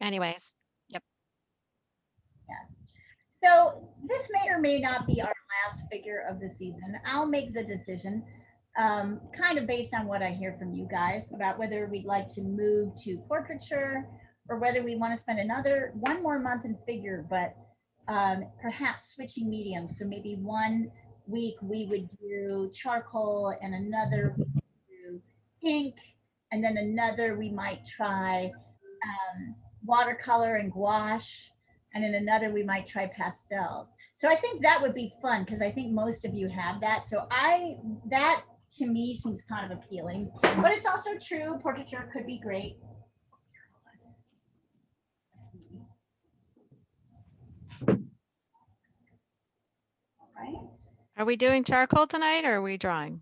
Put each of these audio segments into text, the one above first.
anyways. Yep. Yes. So this may or may not be our last figure of the season. I'll make the decision, kind of based on what I hear from you guys about whether we'd like to move to portraiture or whether we want to spend one more month in figure, but perhaps switching mediums. So maybe one week we would do charcoal and another we would do ink, and then another we might try watercolor and gouache, and in another we might try pastels. So I think that would be fun because I think most of you have that. So I that to me seems kind of appealing, but it's also true portraiture could be great. All right. Are we doing charcoal tonight or are we drawing?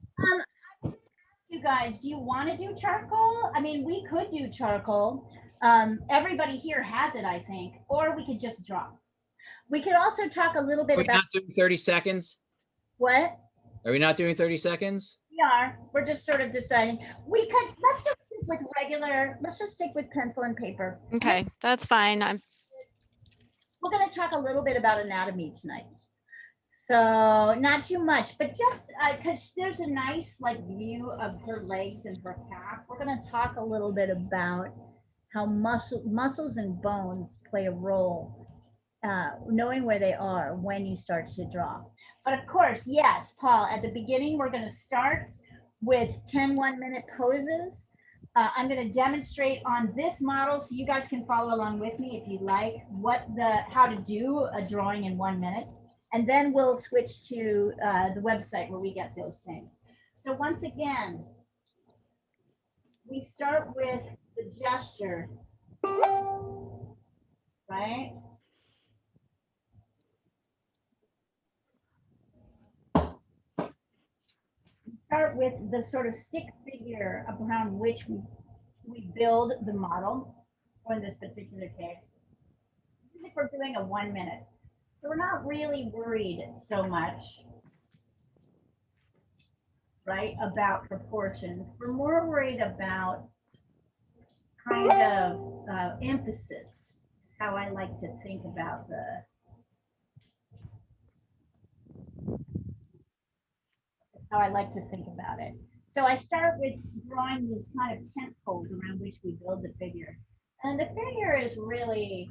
You guys, do you want to do charcoal? I mean, we could do charcoal. Everybody here has it, I think, or we could just draw. We could also talk a little bit Are we about not doing 30 seconds? what Are we not doing 30 seconds? we are. We're just sort of deciding. We could let's just stick with regular. Let's just stick with pencil and paper. Okay, that's fine. We're going to talk a little bit about anatomy tonight. So not too much, but just because there's a nice like view of her legs and her calf. We're going to talk a little bit about how muscles and bones play a role, knowing where they are when you start to draw. But of course, yes, Paul, at the beginning, we're going to start with 10 1-minute poses. I'm going to demonstrate on this model so you guys can follow along with me if you'd like how to do a drawing in 1 minute. And then we'll switch to the website where we get those things. So once again, we start with the gesture, right? Start with the sort of stick figure around which we build the model. So in this particular case, this is if we're doing a 1 minute. So we're not really worried so much, right, about proportions. We're more worried about kind of emphasis, is how I like to think about it. So I start with drawing these kind of tent poles around which we build the figure. And the figure is really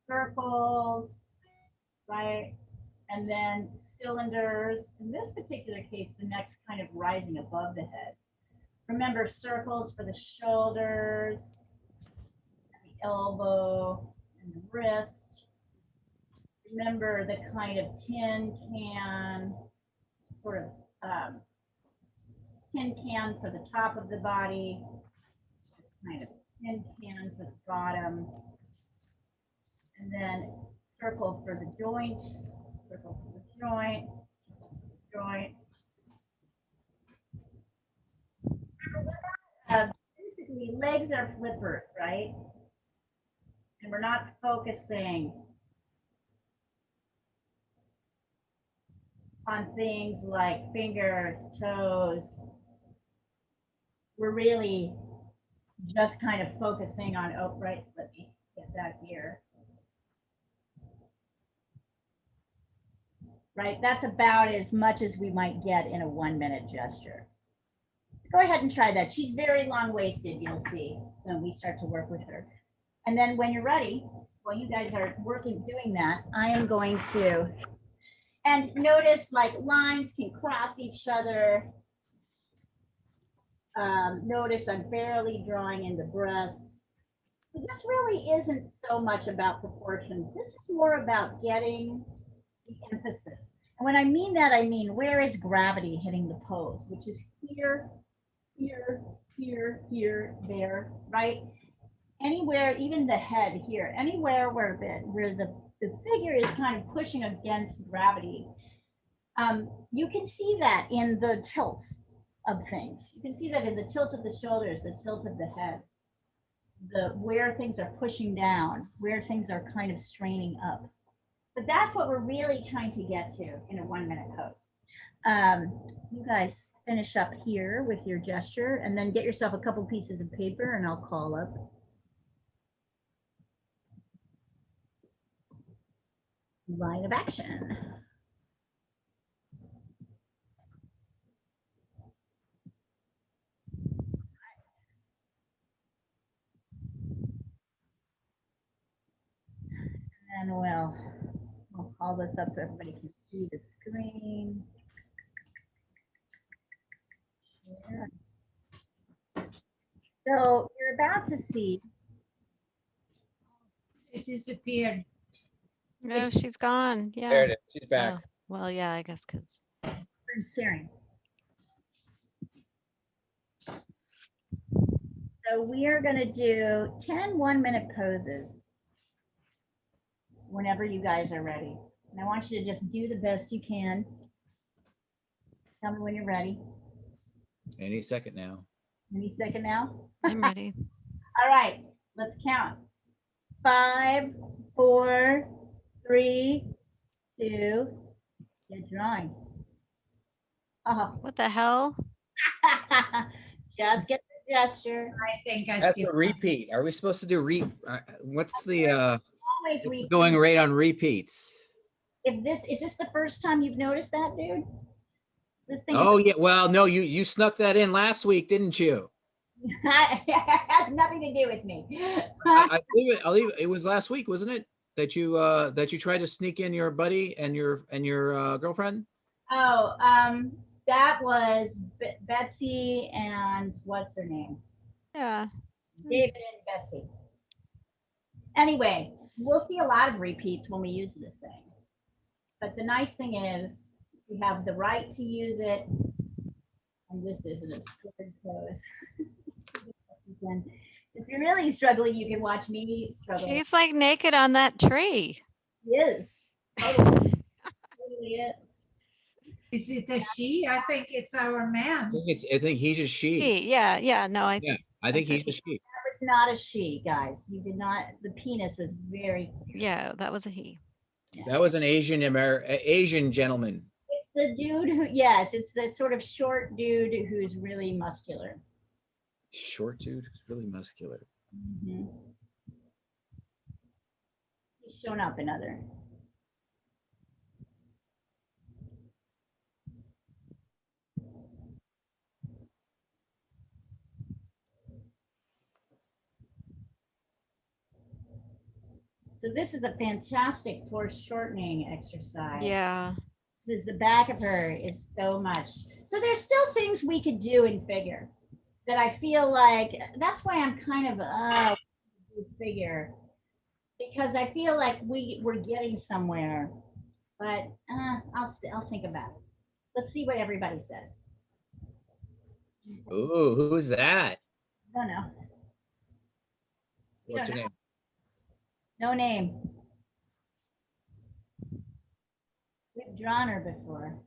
circles, right? And then cylinders. In this particular case, the neck's kind of rising above the head. Remember, circles for the shoulders, the elbow, and the wrist. Remember the kind of tin can, sort of tin can for the top of the body, this kind of tin can for the bottom, and then circle for the joint, circle for the joint, joint. Basically, legs are flippers, right? And we're not focusing on things like fingers, toes. We're really just kind of focusing on, oh, right, let me get that here. Right, that's about as much as we might get in a 1 minute gesture. So go ahead and try that. She's very long-waisted, you'll see, when we start to work with her. And then when you're ready, while you guys are doing that, I am going to, and notice like lines can cross each other. Notice I'm barely drawing in the breasts. So this really isn't so much about proportion. This is more about getting the emphasis. And when I mean that, I mean, where is gravity hitting the pose, which is here, here, here, here, there, right? Anywhere, even the head here, anywhere where the figure is kind of pushing against gravity. You can see that in the tilt of things. You can see that in the tilt of the shoulders, the tilt of the head, where things are pushing down, where things are kind of straining up. So that's what we're really trying to get to in a 1 minute pose. You guys finish up here with your gesture and then get yourself a couple pieces of paper and I'll call up line of action. And we'll call this up so everybody can see the screen. Share. So you're about to see. It disappeared. No, she's gone. There Yeah. it is. She's back. Oh, well, yeah, I guess because I'm sharing. So we are going to do 10 1-minute poses whenever you guys are ready. And I want you to just do the best you can. Tell me when you're ready. Any second now. Any second now? I'm ready. All right, let's count. 5, 4, 3, 2, get drawing. Oh, What the hell? just get the gesture. I think I That's skipped a one. repeat. Are we supposed to do what's the Always repeat. going rate on repeats? If this is this the first time you've noticed that, dude? This thing Oh yeah. Well, no, you snuck that in last week, didn't you? has nothing to do with me. I'll leave it. It was last week, wasn't it? That you tried to sneak in your buddy and your girlfriend? Oh, that was Betsy and what's her name? Yeah. David and Betsy. Anyway, we'll see a lot of repeats when we use this thing. But the nice thing is you have the right to use it. And this is an absurd pose. If you're really struggling, you can watch me struggle. She's like naked on that tree. He is. Totally. Totally is. Is it a she? I think it's our man. I think he's a she. Yeah, yeah. No, I Yeah, I think said he's a she. That was not a she, guys. You did not, the penis was very, yeah, that was a he. That was an Asian gentleman. it's the dude who, yes, it's the sort of short dude who's really muscular. Short dude, who's really muscular. Mhm. He's shown up in other. So this is a fantastic foreshortening exercise. Yeah. Because the back of her is so much. So there's still things we could do in figure that I feel like, that's why I'm kind of figure, because I feel like we're getting somewhere, but I'll think about it. Let's see what everybody says. Ooh, who's that? I don't know. What's her name? No name. We've drawn her before,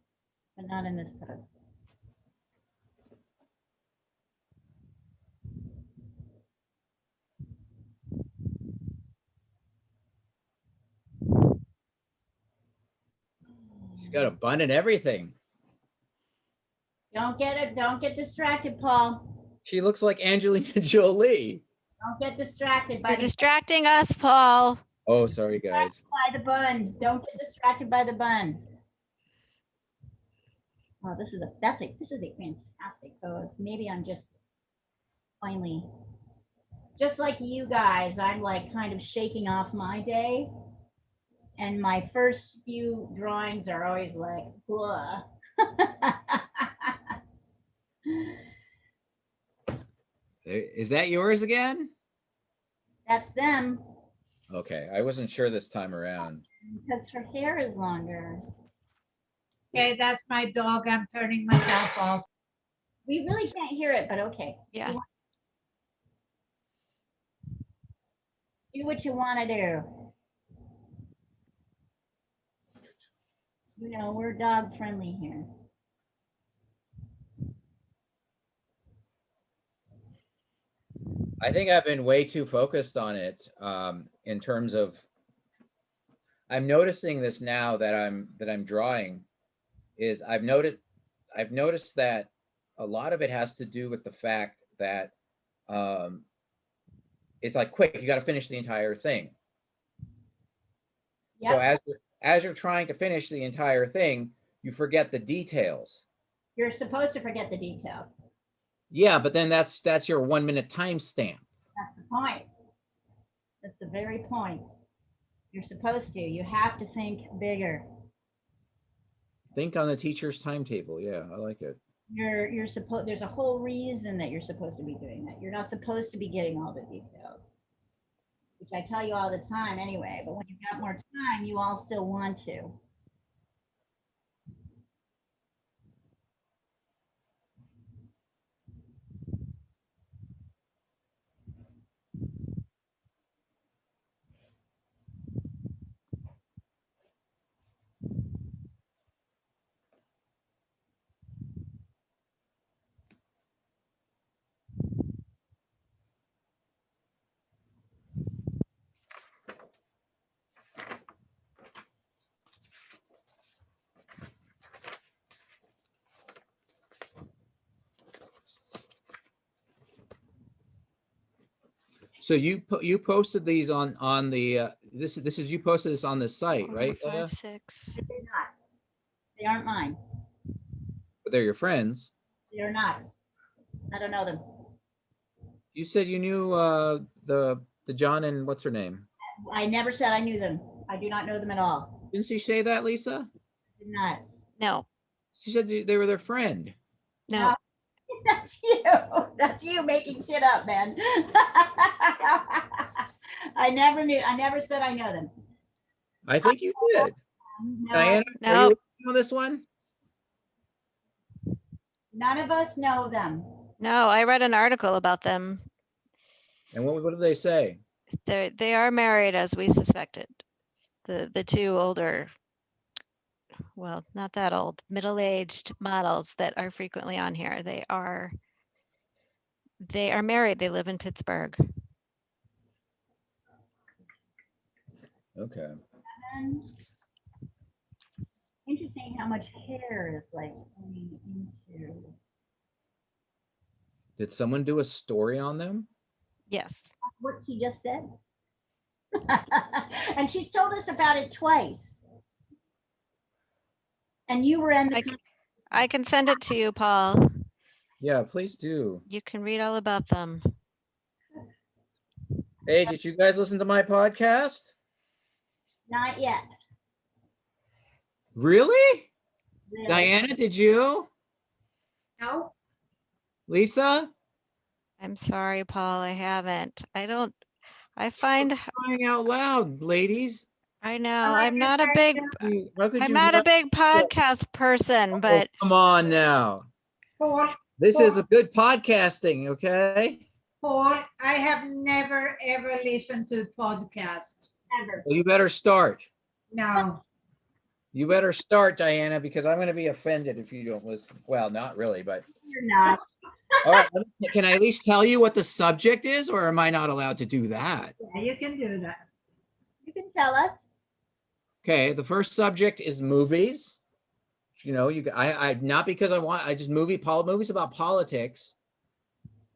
but not in this pose. She's got a bun and everything. Don't get distracted, Paul. She looks like Angelina Jolie. Don't get distracted by You're distracting us, Paul. Oh, sorry guys. the bun. Don't get distracted by the bun. Oh, this is a fantastic pose. Maybe I'm just finally, just like you guys, I'm like kind of shaking off my day. And my first few drawings are always like, blah. Is that yours again? That's them, Okay, I wasn't sure this time around. because her hair is longer. Okay, that's my dog. I'm turning myself off. We really can't hear it, but okay. Yeah. Do what you want to do. You know, we're dog friendly here. I think I've been way too focused on it in terms of I'm noticing this now that I'm drawing is I've noticed that a lot of it has to do with the fact that it's like quick, you got to finish the entire thing. Yep. So as you're trying to finish the entire thing, you forget the details. You're supposed to forget the details. Yeah, but then that's your 1 minute timestamp. That's the point. That's the very point. You're supposed to. You have to think bigger. Think on the teacher's timetable. Yeah, I like it. You're supposed. There's a whole reason that you're supposed to be doing that. You're not supposed to be getting all the details, which I tell you all the time anyway. But when you've got more time, you all still want to. So you posted these on the this is you posted this on the site, 4, right? 5, Leah? 6. They're not. They aren't mine. But they're your friends. They're not. I don't know them. You said you knew the John and what's her name? I never said I knew them. I do not know them at all. Didn't she say that, Lisa? Did not. No, She said they were their friend. no. That's you. That's you making shit up, man. I never knew. I never said I know them. I think you did. No, Diana, are No. you on this one? none of us know them. No, I read an article about them. And what did they say? They are married as we suspected. The two older, well, not that old, middle-aged models that are frequently on here. They are married. They live in Pittsburgh. Okay. And interesting how much hair is like going into. Did someone do a story on them? Yes. What she just said. And she's told us about it twice. And you were in the. I can send it to you, Paul. Yeah, please do. You can read all about them. Hey, did you guys listen to my podcast? Not yet. Really? Really. Diana, did you? No, Lisa? I'm sorry, Paul, I haven't. I find, Crying out loud, ladies. I know, I I'm not a can big, How could I'm you not a big podcast person, Oh, but come on now. Paul, This is a good podcasting, okay? Paul, I have never ever listened to a podcast. Ever. Well, you better start. No, You better start, Diana, because I'm going to be offended if you don't listen. Well, not really, but You're not. all right. Can I at least tell you what the subject is, or am I not allowed to do that? yeah, you can do that. You can tell us. Okay, the first subject is movies. You know, I not because I just movies about politics.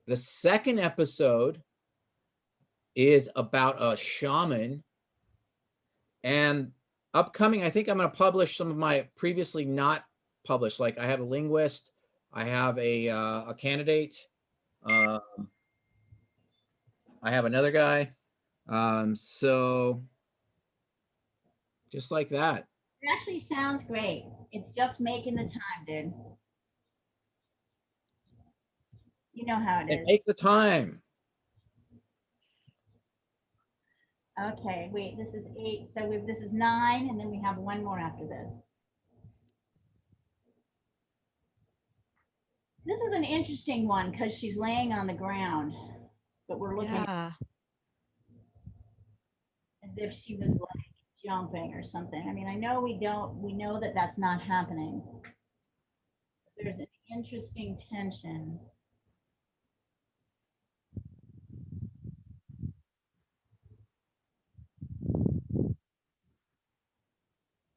The second episode is about a shaman, and upcoming, I think I'm going to publish some of my previously not published. Like I have a linguist, I have a candidate, I have another guy. So just like that. It actually sounds great. It's just making the time, dude. You know how it And is. make the time. Okay, wait, this is 8. So this is 9, and then we have one more after this. This is an interesting one because she's laying on the ground, but we're looking yeah, as if she was like jumping or something. I mean, we know that that's not happening. There's an interesting tension.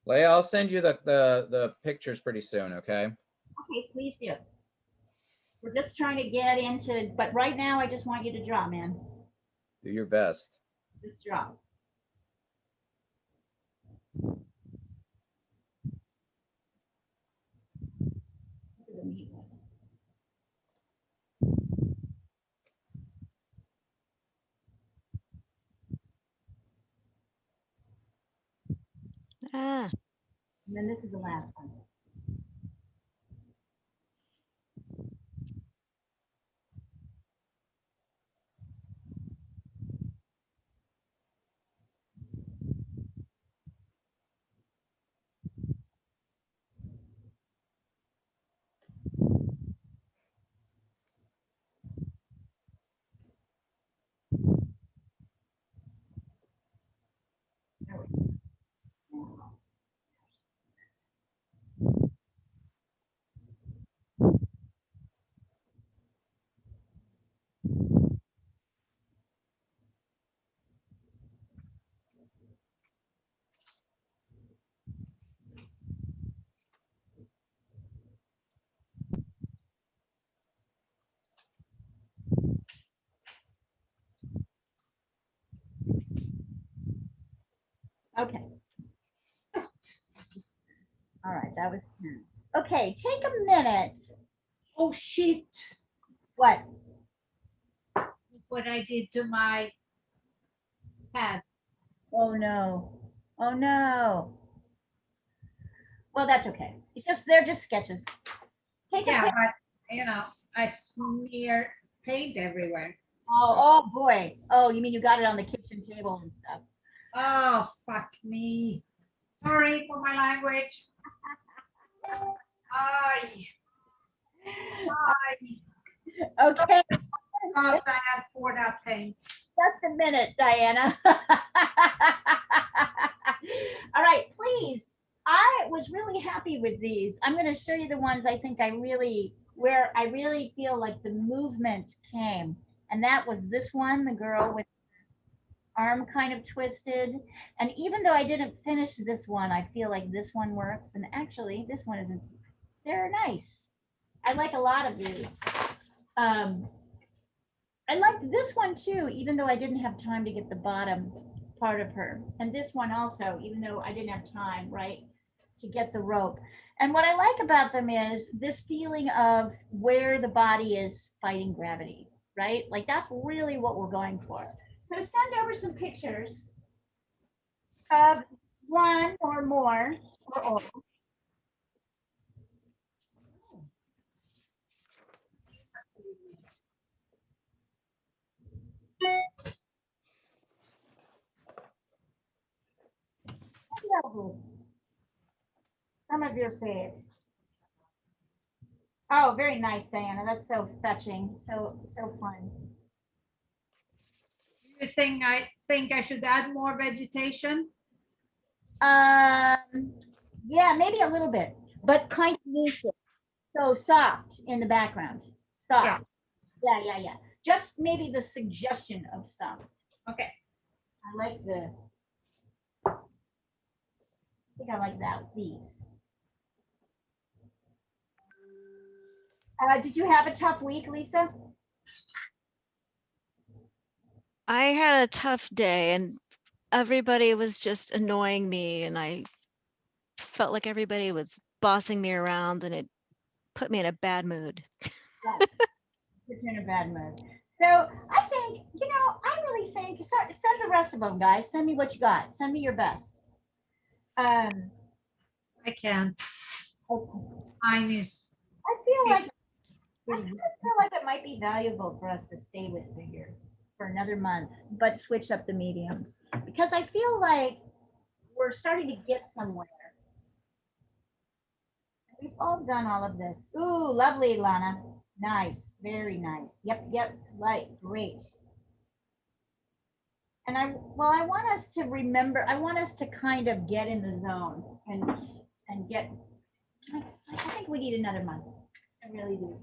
Leah, I'll send you the pictures pretty soon, okay? Okay, please do. We're just trying to get into, but right now I just want you to draw, man. Do your best. Just draw. a neat one. Ah, And then this is the last one. There we go. Now, okay. All right, that was 10. Okay, take a minute. Oh, shit. What? What I did to my pad. Oh no. Oh no. Well, that's okay. It's just they're just sketches. Take a Yeah, pic. but you know, I smear paint everywhere. Oh boy. Oh, you mean you got it on the kitchen table and stuff. Oh, fuck me. Sorry for my language. I, Okay, thought I had poured out paint. just a minute, Diana. All right, please. I was really happy with these. I'm going to show you the ones I think where I really feel like the movement came. And that was this one, the girl with arm kind of twisted. And even though I didn't finish this one, I feel like this one works. And actually, this one isn't, they're nice. I like a lot of these. I like this one too, even though I didn't have time to get the bottom part of her. And this one also, even though I didn't have time, right, to get the rope. And what I like about them is this feeling of where the body is fighting gravity, right? Like that's really what we're going for. So send over some pictures of one or more or all. Some of your faves. Oh, very nice, Diana. That's so fetching. So fun. Do you think I should add more vegetation? Yeah, maybe a little bit, but kind of loose. So soft in the background. Soft. Yeah. Just maybe the suggestion of some. Okay. I like I think I like that. These. Did you have a tough week, Lisa? I had a tough day and everybody was just annoying me and I felt like everybody was bossing me around and it put me in a bad mood. Right. It's in a bad mood. So I think, I really think, send the rest of them, guys. Send me what you got. Send me your best. I can't. Okay. Mine is I feel like pretty good. it might be valuable for us to stay with figure for another month, but switch up the mediums because I feel like we're starting to get somewhere. We've all done all of this. Ooh, lovely, Lana. Nice, very nice. Yep, right, great. And I want us to remember. I want us to kind of get in the zone and get. I think we need another month. I really do.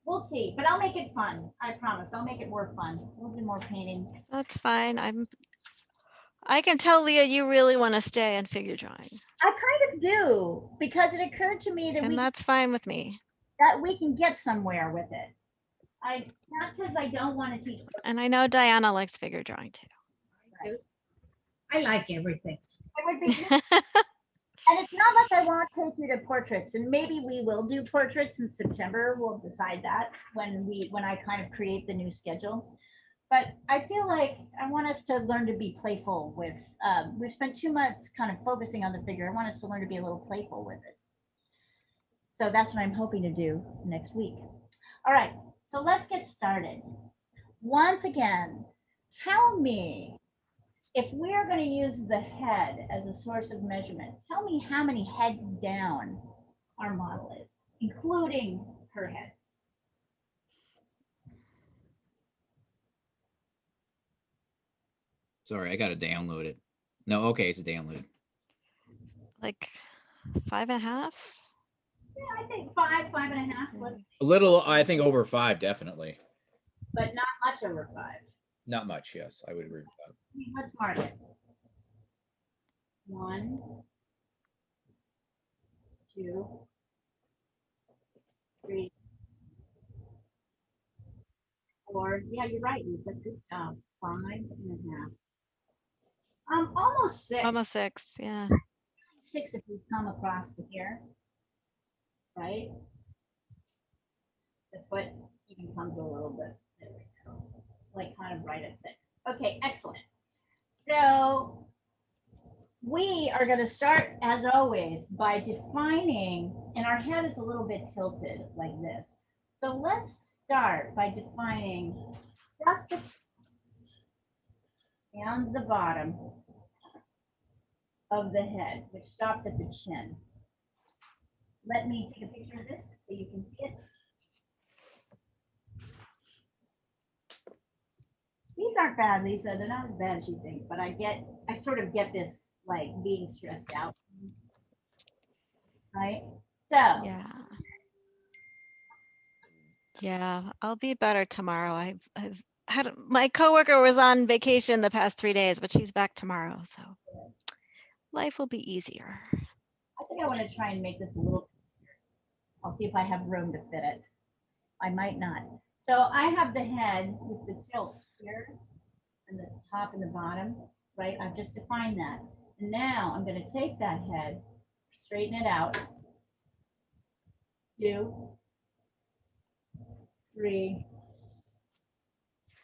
We'll see, but I'll make it fun. I promise. I'll make it more fun. We'll do more painting. That's fine. I can tell Leah you really want to stay on figure drawing. I kind of do because it occurred to me that And that's fine with me. we can get somewhere with it. Not because I don't want to teach. And I know Diana likes figure drawing too. I like everything. It would be And it's not like I want to take you to portraits, and maybe we will do portraits in September. We'll decide that when I kind of create the new schedule. But I feel like I want us to learn to be playful with. We've spent 2 months kind of focusing on the figure. I want us to learn to be a little playful with it. So that's what I'm hoping to do next week. All right, so let's get started. Once again, tell me, if we're going to use the head as a source of measurement, tell me how many heads down our model is, including her head. Sorry, I got to download it. No, okay, it's downloaded. Like 5.5? Yeah, I think 5, 5.5. A little, I think over 5, definitely. But not much over 5. Not much, yes, I would agree with that. Let's mark it. 1, 2, 3, 4. Yeah, you're right, Lisa. Good job. 5.5. Almost 6. Almost 6, yeah. 6 if we come across to here, right? The foot even comes a little bit. There we go. Like kind of right at 6. Okay, excellent. So we are going to start, as always, by defining, and our head is a little bit tilted like this. So let's start by defining just the and the bottom of the head, which stops at the chin. Let me take a picture of this so you can see it. These aren't bad, Lisa. They're not as bad as you think, but I sort of get this like being stressed out, right? So Yeah, I'll be better tomorrow. I've had my coworker was on vacation the past 3 days, but she's back tomorrow, so life will be easier. I think I want to try and make this a little. I'll see if I have room to fit it. I might not. So I have the head with the tilt here, and the top and the bottom, right? I've just defined that. And now I'm going to take that head, straighten it out. 2, 3,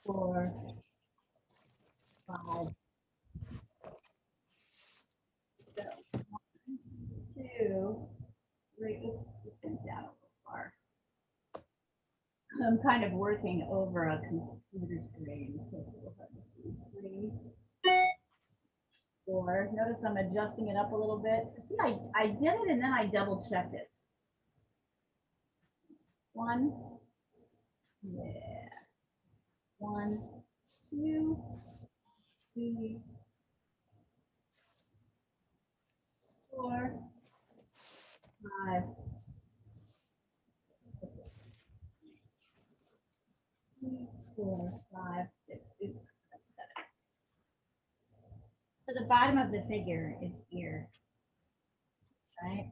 4, 5. So 1, 2, 3. Oops, this went down a little far. I'm kind of working over a computer screen, so we'll have to see. 3, 4. Notice I'm adjusting it up a little bit. So see, I did it and then I double checked it. 1. Yeah. 1, 2, 3, 4, 5, 3, 4, 5, 6. Oops, that's 7. So the bottom of the figure is here, right?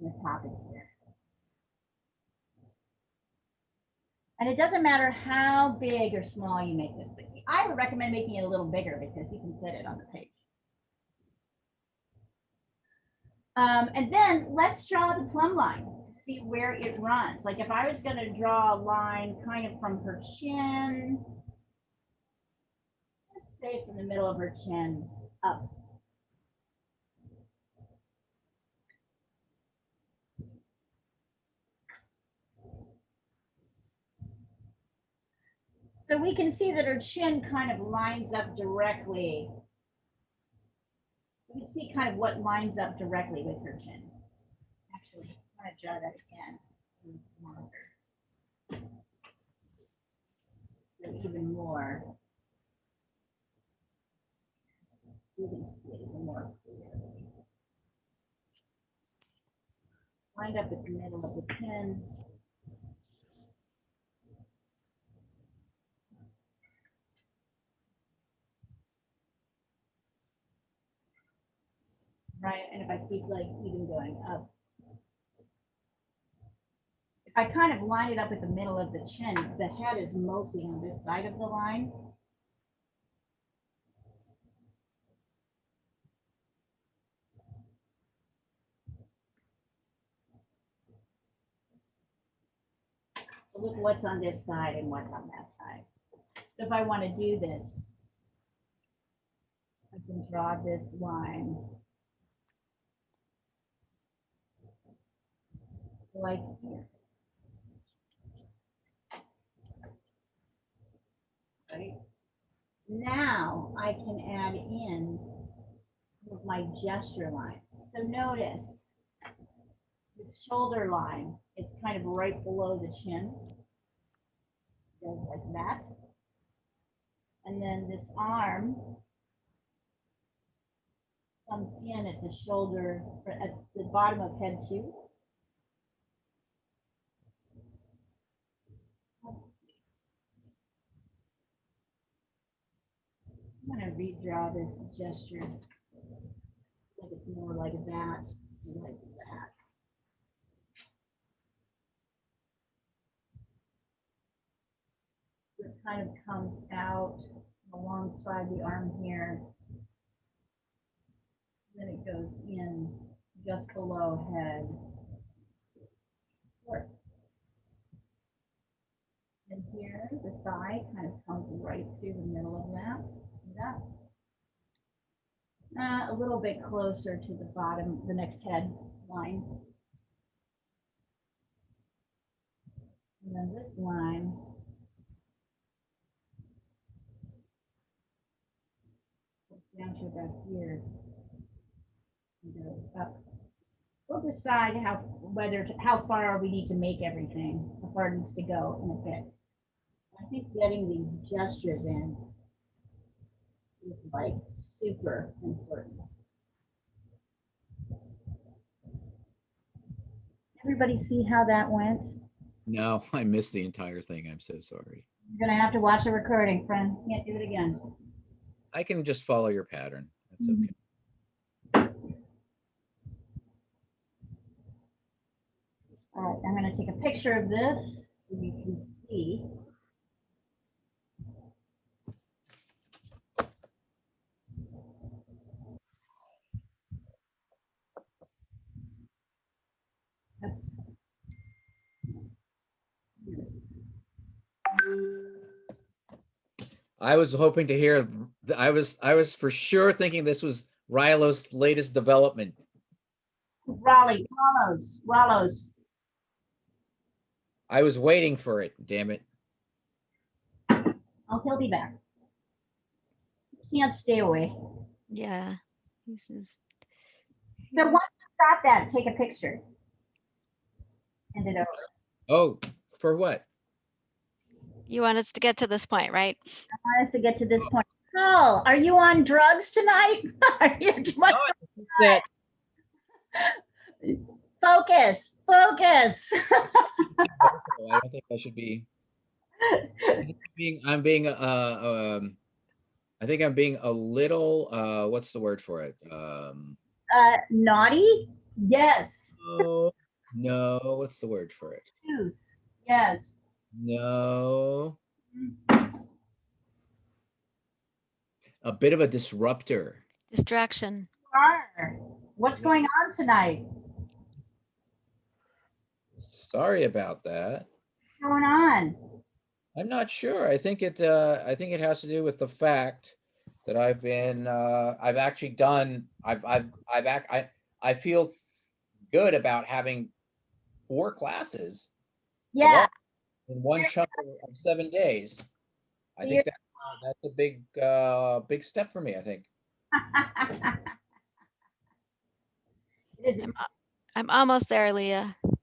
And the top is here. And it doesn't matter how big or small you make this thing. I would recommend making it a little bigger because you can fit it on the page. And then let's draw the plumb line to see where it runs. Like if I was going to draw a line kind of from her chin, let's say from the middle of her chin up. So we can see that her chin kind of lines up directly. You can see kind of what lines up directly with her chin. Actually, I'm going to draw that again. So even more. You can see it even more clearly. Lined up at the middle of the chin. Right, and if I keep like even going up, if I kind of line it up at the middle of the chin, the head is mostly on this side of the line. So look what's on this side and what's on that side. So if I want to do this, I can draw this line like here. Right? Now I can add in with my gesture line. So notice this shoulder line is kind of right below the chin. Goes like that. And then this arm comes in at the shoulder, or at the bottom of head 2. Let's see. I'm going to redraw this gesture. Like it's more like that, like that. It kind of comes out alongside the arm here. Then it goes in just below head. And here, the thigh kind of comes right through the middle of that. See that? A little bit closer to the bottom, the next head line. And then this line goes down to about here. And goes up. We'll decide how far we need to make everything, how far it needs to go in a bit. I think getting these gestures in is like super important. Everybody see how that went? No, I missed the entire thing. I'm so sorry. You're gonna have to watch a recording, friend. Can't do it again. I can just follow your pattern. That's okay. All right, I'm gonna take a picture of this so you can see. That's I was hoping to hear. I was for sure thinking this was Rilo's latest development. Wallows. I was waiting for it. Damn it! Oh, he'll be back. Can't stay away. Yeah. He's just, So once you stop that, take a picture. Send it over. Oh, for what? you want us to get to this point, right? I want us to get to this point. Oh, are you on drugs tonight? What's That focus? I don't think I should be. I'm being I think I'm being a little what's the word for it? Naughty? Yes. No, what's the word for it? Juice. Yes. No. A bit of a disruptor. Distraction. What's going on tonight? Sorry about that. What's going on? I'm not sure. I think it has to do with the fact that I've actually done I feel good about having 4 classes Yeah. in one chunk of 7 days. I think that's a big step for me, I think. It is. I'm almost there, Leah. Yep,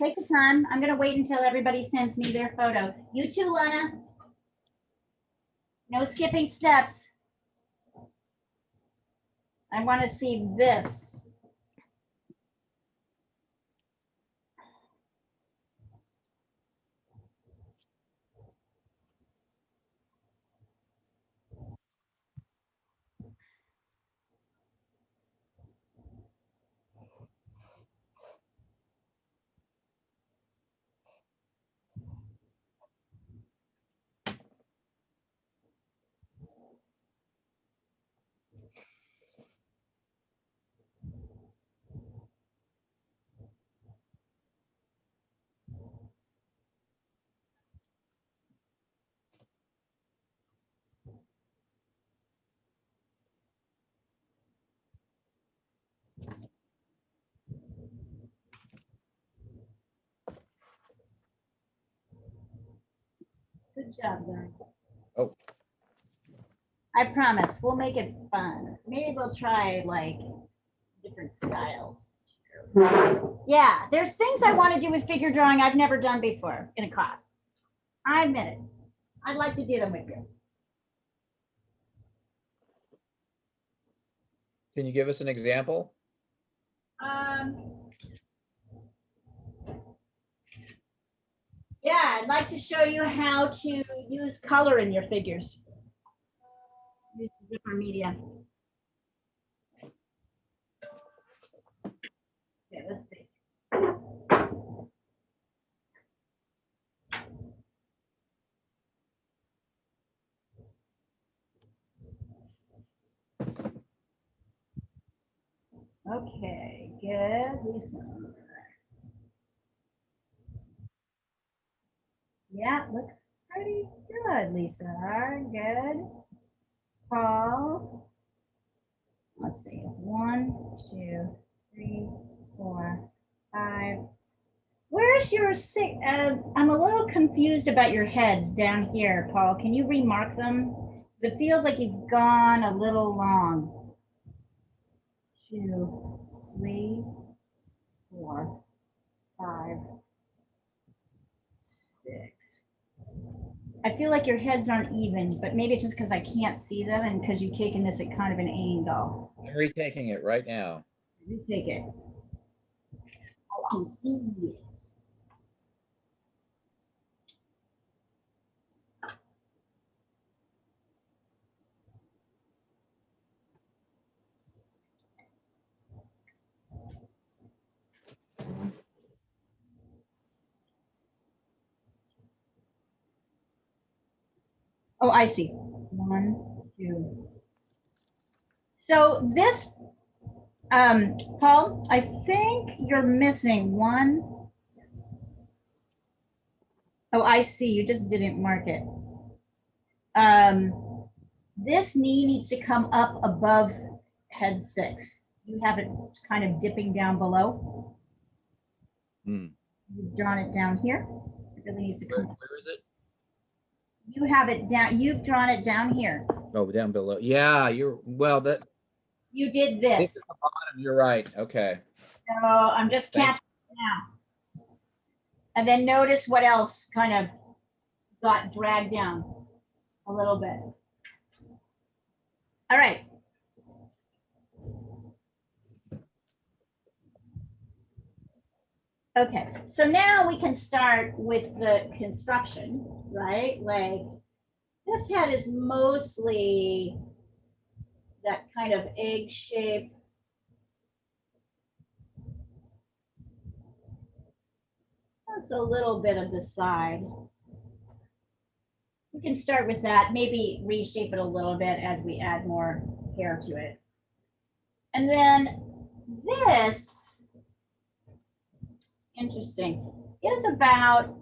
take the time. I'm gonna wait until everybody sends me their photo. You too, Lana. No skipping steps. I want to see this. Good job, guys. Oh. I promise we'll make it fun. Maybe we'll try like different styles. Yeah, there's things I want to do with figure drawing I've never done before in a class. I admit it. I'd like to do them with you. Can you give us an example? Yeah, I'd like to show you how to use color in your figures. Use different media. Okay, let's see. Okay, good. Lisa. Yeah, looks pretty good, Lisa. Good. Paul. Let's see. 1, 2, 3, 4, 5. Where's your six? I'm a little confused about your heads down here, Paul. Can you remark them? Because it feels like you've gone a little long. 2, 3, 4, 5, 6. I feel like your heads aren't even, but maybe it's just because I can't see them and because you've taken this at kind of an angle. I'm retaking it right now. You take it. I can see it. Oh, I see. 1, 2. So this, Paul, I think you're missing one. Oh, I see. You just didn't mark it. This knee needs to come up above head 6. You have it kind of dipping down below. Hmm. You've drawn it down here. It really needs to come up. Where is it? You have it down. You've drawn it down here. Oh, down below. Yeah, that You did this this. is the bottom. You're right. Okay. So I'm just catching it now. And then notice what else kind of got dragged down a little bit. All right. Okay, so now we can start with the construction, right? Like this head is mostly that kind of egg shape. That's a little bit of the side. We can start with that, maybe reshape it a little bit as we add more hair to it. And then this, interesting, is about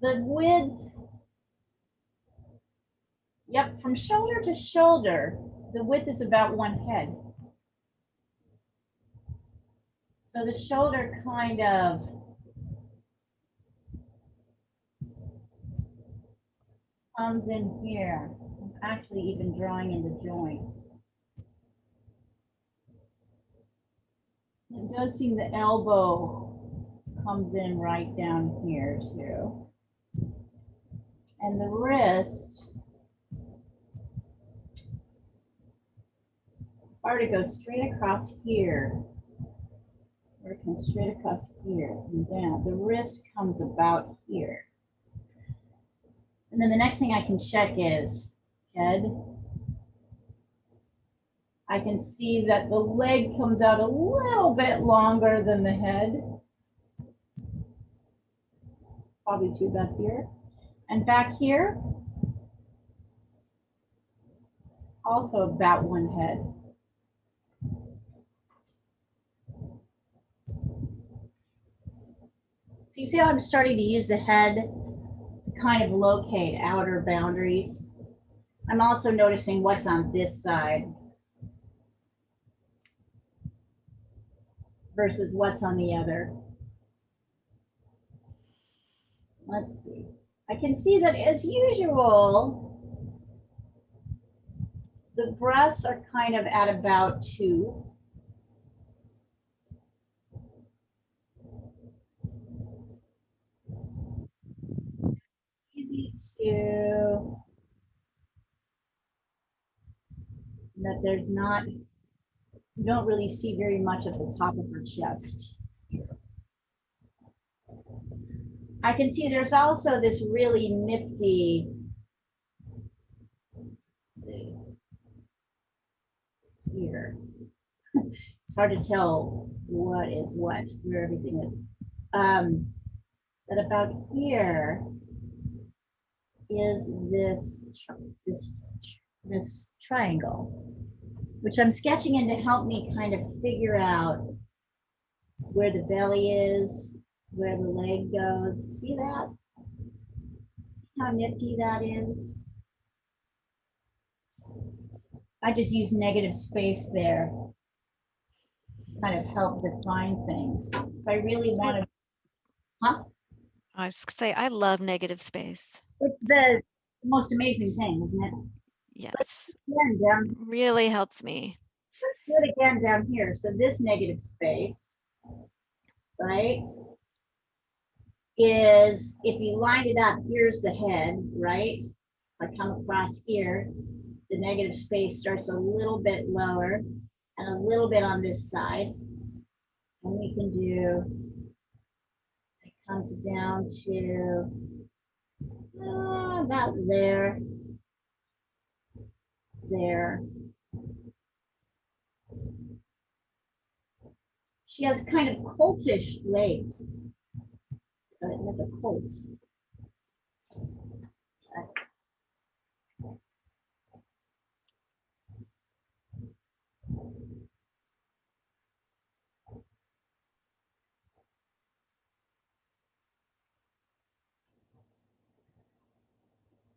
the width. Yep, from shoulder to shoulder, the width is about one head. So the shoulder kind of comes in here. I'm actually even drawing in the joint. It does seem the elbow comes in right down here too. And the wrist, or to go straight across here, or it comes straight across here and down. The wrist comes about here. And then the next thing I can check is head. I can see that the leg comes out a little bit longer than the head. Probably two back here. And back here, also about one head. So you see how I'm starting to use the head to kind of locate outer boundaries. I'm also noticing what's on this side versus what's on the other. Let's see. I can see that as usual, the breasts are kind of at about 2. Easy to, that there's not, you don't really see very much at the top of her chest. I can see there's also this really nifty, let's see, here. It's hard to tell what is what, where everything is. But about here is this triangle, which I'm sketching in to help me kind of figure out where the belly is, where the leg goes. See that? See how nifty that is? I just use negative space there, kind of help define things. If I really want to, huh? I was gonna say, I love negative space. It's the most amazing thing, isn't it? Yes, Again, down, really helps me. let's do it again down here. So this negative space, right, is if you line it up, here's the head, right? If I come across here, the negative space starts a little bit lower and a little bit on this side. And we can do, it comes down to about there, there. She has kind of coltish legs, like a colt.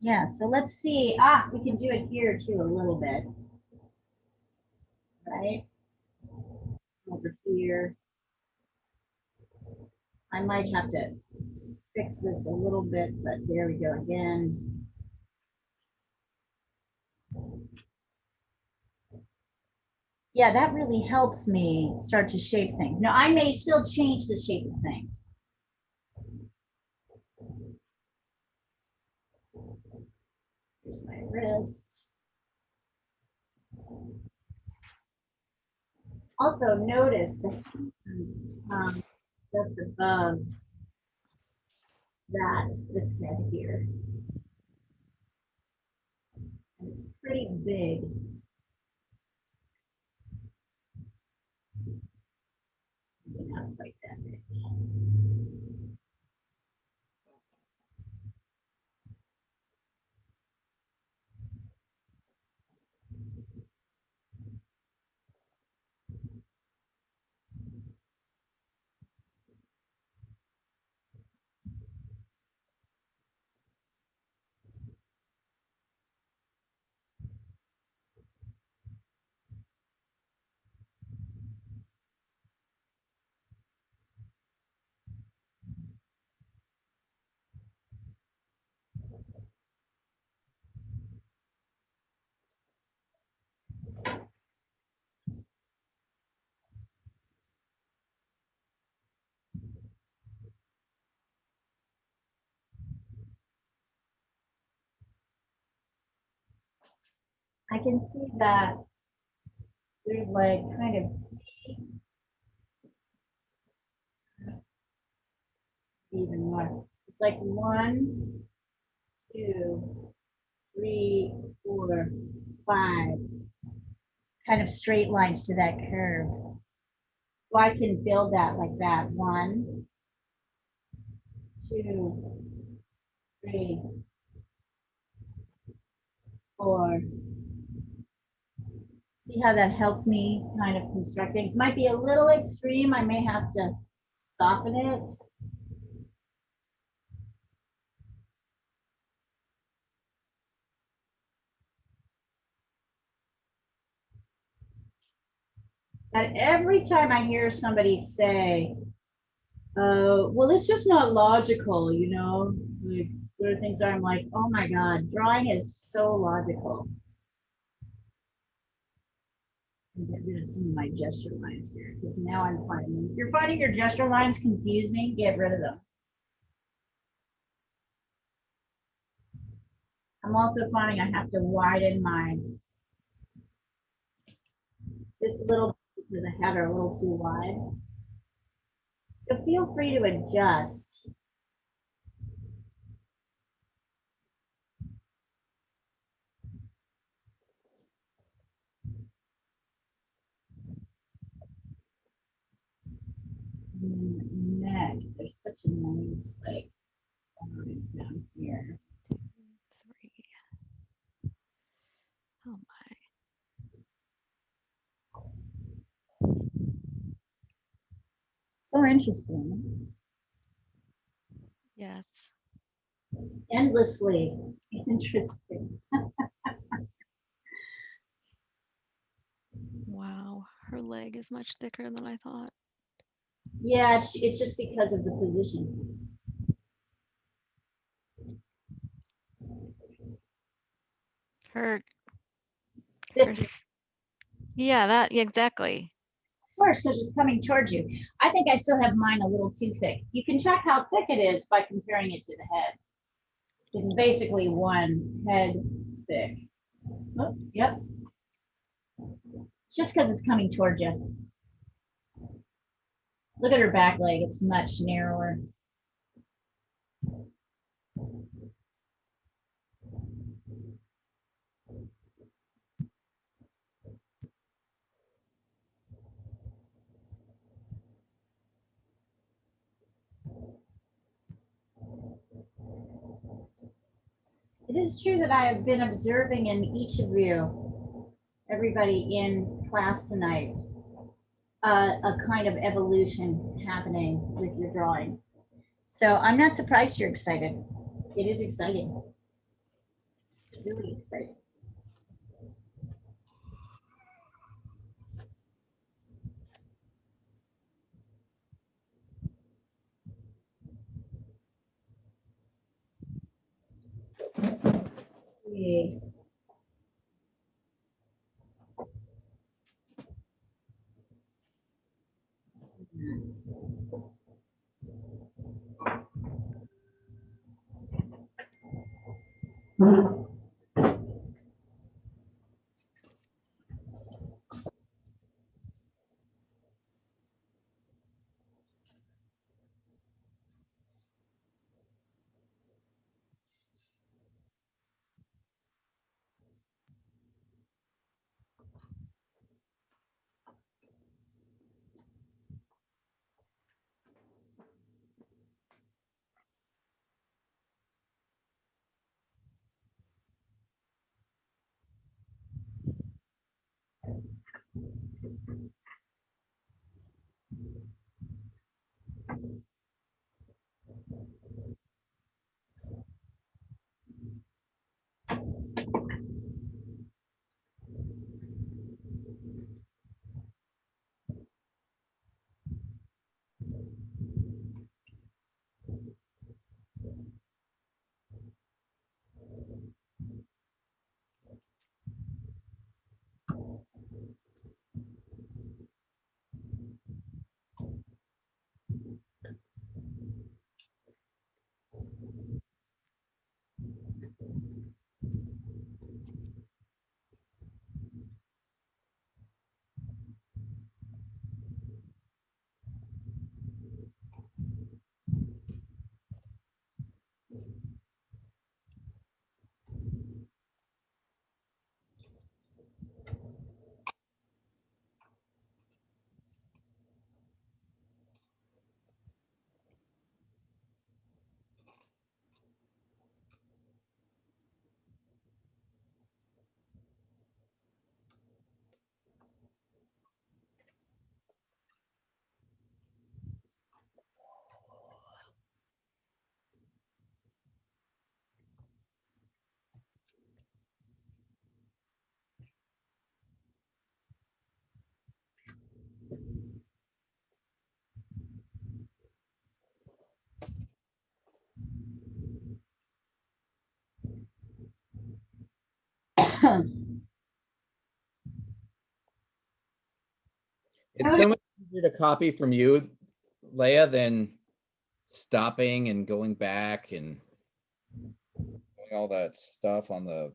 Yeah, so let's see. We can do it here too a little bit. Right? Over here. I might have to fix this a little bit, but there we go again. Yeah, that really helps me start to shape things. Now, I may still change the shape of things. Here's my wrist. Also, notice the just above that, this head here. And it's pretty big. Not quite that big. I can see that there's like kind of even more. It's like 1, 2, 3, 4, 5 kind of straight lines to that curve. So I can build that like that. 1, 2, 3, 4. See how that helps me kind of construct things. Might be a little extreme. I may have to soften it. And every time I hear somebody say, well, it's just not logical, you know, like There are things that I'm like, oh my God, drawing is so logical. And get rid of some of my gesture lines here because now I'm finding, if you're finding your gesture lines confusing, get rid of them. I'm also finding I have to widen my, this little, because I have it a little too wide. So feel free to adjust. Neck, there's such a nice like line down here. 3. Oh my. So interesting. Yes. Endlessly interesting. Wow. Her leg is much thicker than I thought. Yeah, it's just because of the position. Her, This, her, of yeah, that, yeah, exactly. course, because it's coming towards you. I think I still have mine a little too thick. You can check how thick it is by comparing it to the head. It's basically one head thick. Oh, yep. It's just because it's coming towards you. Look at her back leg. It's much narrower. It is true that I have been observing in each of you, everybody in class tonight, a kind of evolution happening with your drawing. So I'm not surprised you're excited. It is exciting. It's really exciting. Yeah. It's so much easier to copy from you, Leah, than stopping and going back and doing all that stuff on the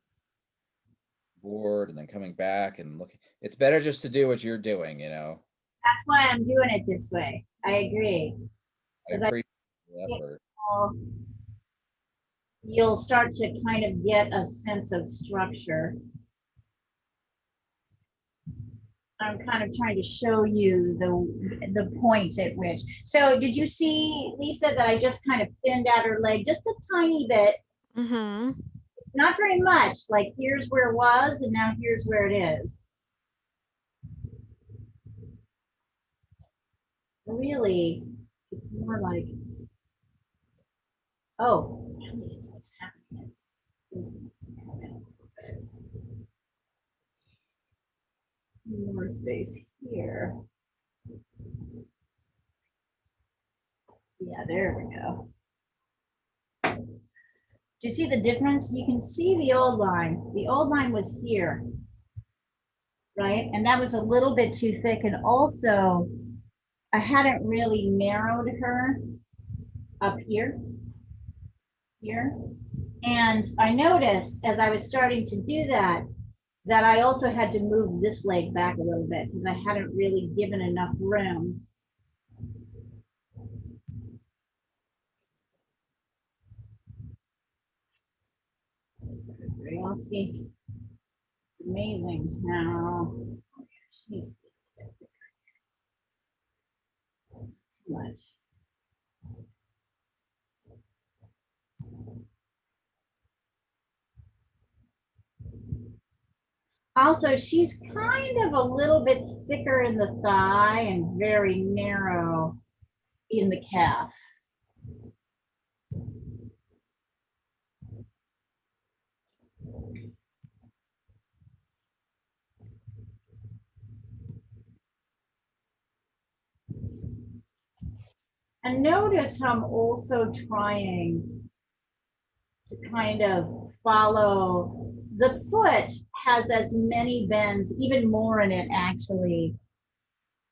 board and then coming back and looking. It's better just to do what you're doing, you know. That's why I'm doing it this way. I agree. I 'Cause I appreciate the think effort. you'll start to kind of get a sense of structure. I'm kind of trying to show you the point at which. So did you see, Lisa, that I just kind of thinned out her leg just a tiny bit? Mm-hmm. Not very much. Like here's where it was, and now here's where it is. Really, it's more like, oh, really, what's happening is more space here. Yeah, there we go. Do you see the difference? You can see the old line. The old line was here, right? And that was a little bit too thick. And also, I hadn't really narrowed her up here. And I noticed as I was starting to do that, that I also had to move this leg back a little bit because I hadn't really given enough room. It's amazing how she's too much. Also, she's kind of a little bit thicker in the thigh and very narrow in the calf. And notice how I'm also trying to kind of follow. The foot has as many bends, even more in it actually,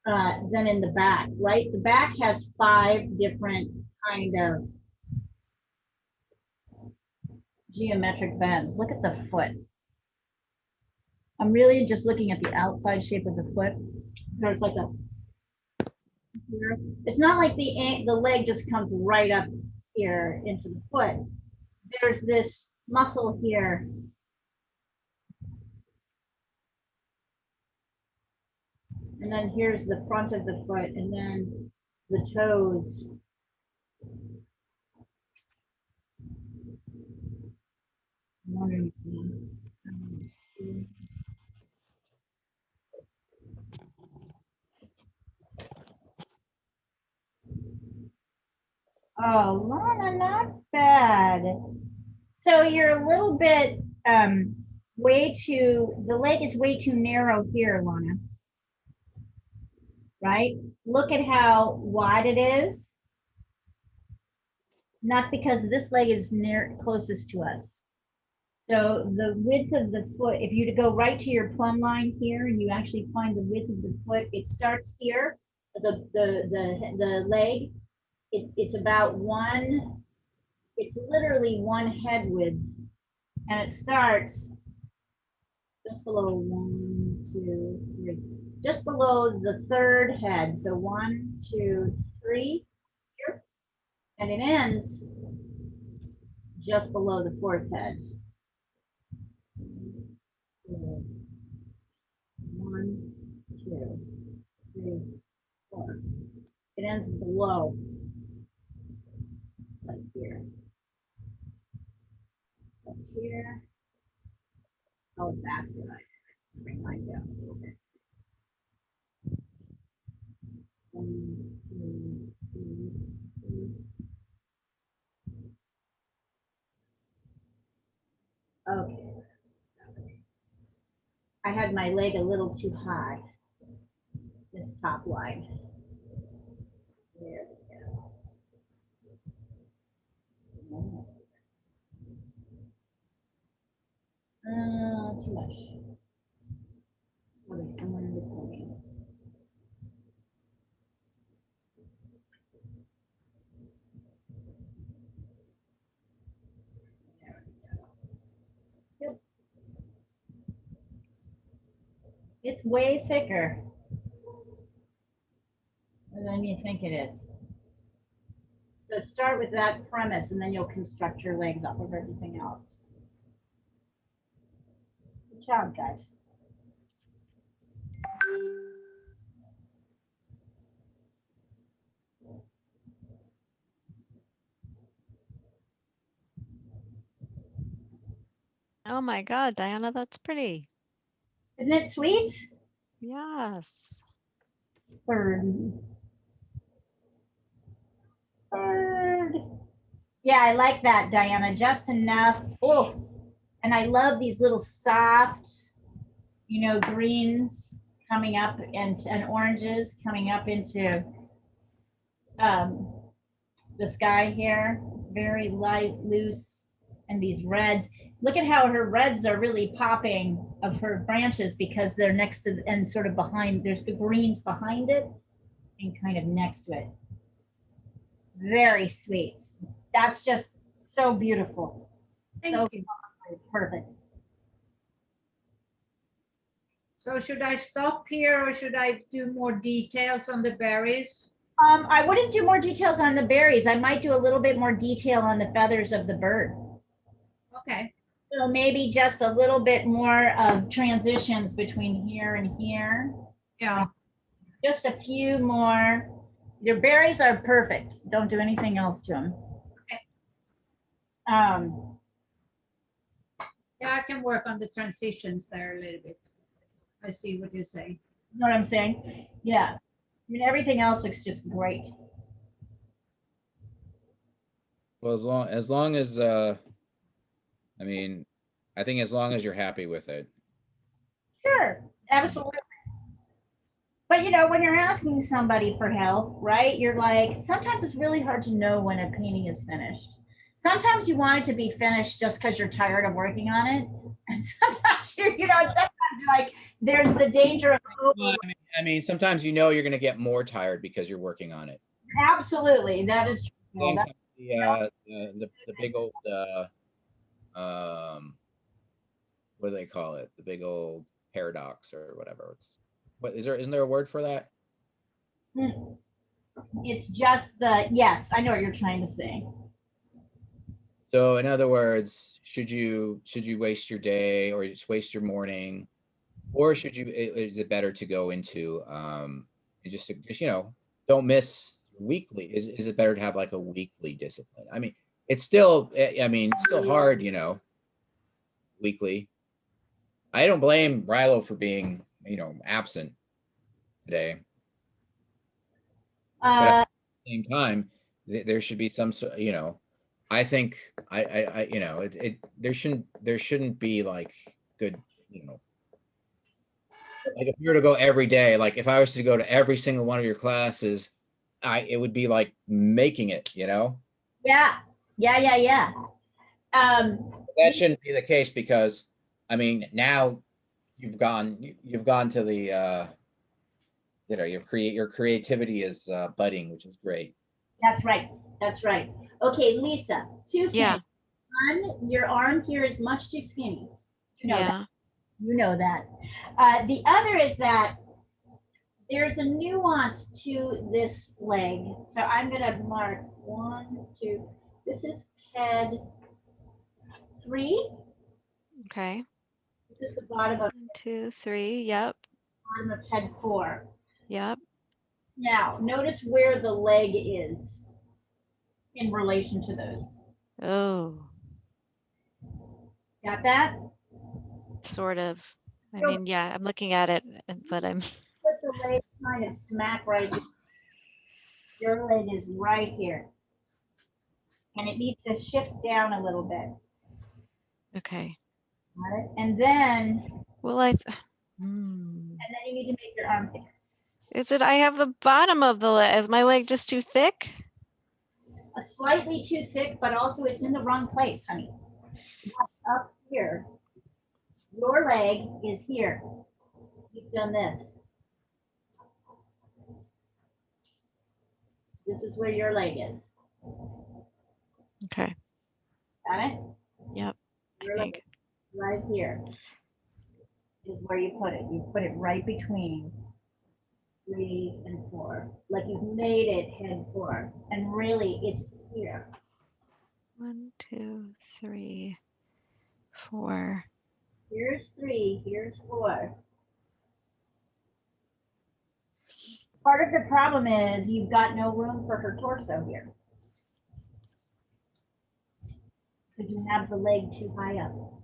than in the back, right? The back has 5 different kind of geometric bends. Look at the foot. I'm really just looking at the outside shape of the foot. There's like a here. It's not like the leg just comes right up here into the foot. There's this muscle here. And then here's the front of the foot, and then the toes. Oh, Lana, not bad. So you're a little bit way too, the leg is way too narrow here, Lana. Right? Look at how wide it is. And that's because this leg is near closest to us. So the width of the foot, if you to go right to your plumb line here and you actually find the width of the foot, it starts here, the leg. It's about one, it's literally one head width. And it starts just below 1, 2, 3, just below the 3rd head. So 1, 2, 3 here, and it ends just below the 4th head. 1, 2, 3, 4. It ends below, like here. Up here. Oh, that's what I bring mine down a little bit. 1, 2, 3, 4. Okay. I had my leg a little too high. This top line. There we go. Too much. Probably somewhere in between. There we go. Yep. It's way thicker than you think it is. So start with that premise and then you'll construct your legs off of everything else. Good job, guys. Oh my God, Diana, that's pretty. Isn't it sweet? Yes. Third. Third. Yeah, I like that, Diana. Just enough. Oh, and I love these little soft, greens coming up and oranges coming up into the sky here. Very light, loose, and these reds. Look at how her reds are really popping of her branches because they're next to and sort of behind. There's the greens behind it and kind of next to it. Very sweet. That's just so beautiful. Thank you. Perfect. So should I stop here or should I do more details on the berries? I wouldn't do more details on the berries. I might do a little bit more detail on the feathers of the bird. Okay. So maybe just a little bit more of transitions between here and here. Yeah. Just a few more. Your berries are perfect. Don't do anything else to them. Okay. Yeah, I can work on the transitions there a little bit. I see what you say. You know what I'm saying? Yeah. I mean, everything else looks just great. Well, as long as I mean, I think as long as you're happy with it. Sure, absolutely. But when you're asking somebody for help, right? You're like, sometimes it's really hard to know when a painting is finished. Sometimes you want it to be finished just because you're tired of working on it. And sometimes sometimes like there's the danger of Well, I mean, sometimes you're going to get more tired because you're working on it. Absolutely, that is true. The big old what do they call it? The big old paradox or whatever. Isn't there a word for that? It's just yes, I know what you're trying to say. So in other words, should you waste your day or just waste your morning, or is it better to go into just don't miss weekly? Is it better to have like a weekly discipline? I mean, it's still hard, weekly. I don't blame Rilo for being, absent today. But at the same time, there should be some, I think there shouldn't be like good, like if you were to go every day, like if I was to go to every single one of your classes, it would be like making it, Yeah. That shouldn't be the case because, I mean, now you've gone to the, your creativity is budding, which is great. That's right. That's right. Okay, Lisa, two things. Yeah. One, your arm here is much too skinny. Yeah. You know that. The other is that there's a nuance to this leg. So I'm going to mark 1, 2. This is head 3. Okay. This is the bottom of 1, 2, 3. Yep. head 4. Yep. Now, notice where the leg is in relation to those. Oh, Got that? sort of. I mean, yeah, I'm looking at it, but I'm. Put the leg kind of smack right here. Your leg is right here. And it needs to shift down a little bit. Okay. Got it? And then, Well, and then you need to make your arm thicker. Is it? I have the bottom of the leg. Is my leg just too thick? Slightly too thick, but also it's in the wrong place, honey. Up here. Your leg is here. You've done this. This is where your leg is. Okay. Got it? Yep. Your I leg think. right here is where you put it. You put it right between 3 and 4. Like you've made it head 4. And really, it's here. 1, 2, 3, 4. Here's 3, here's 4. Part of the problem is you've got no room for her torso here. Because you have the leg too high up.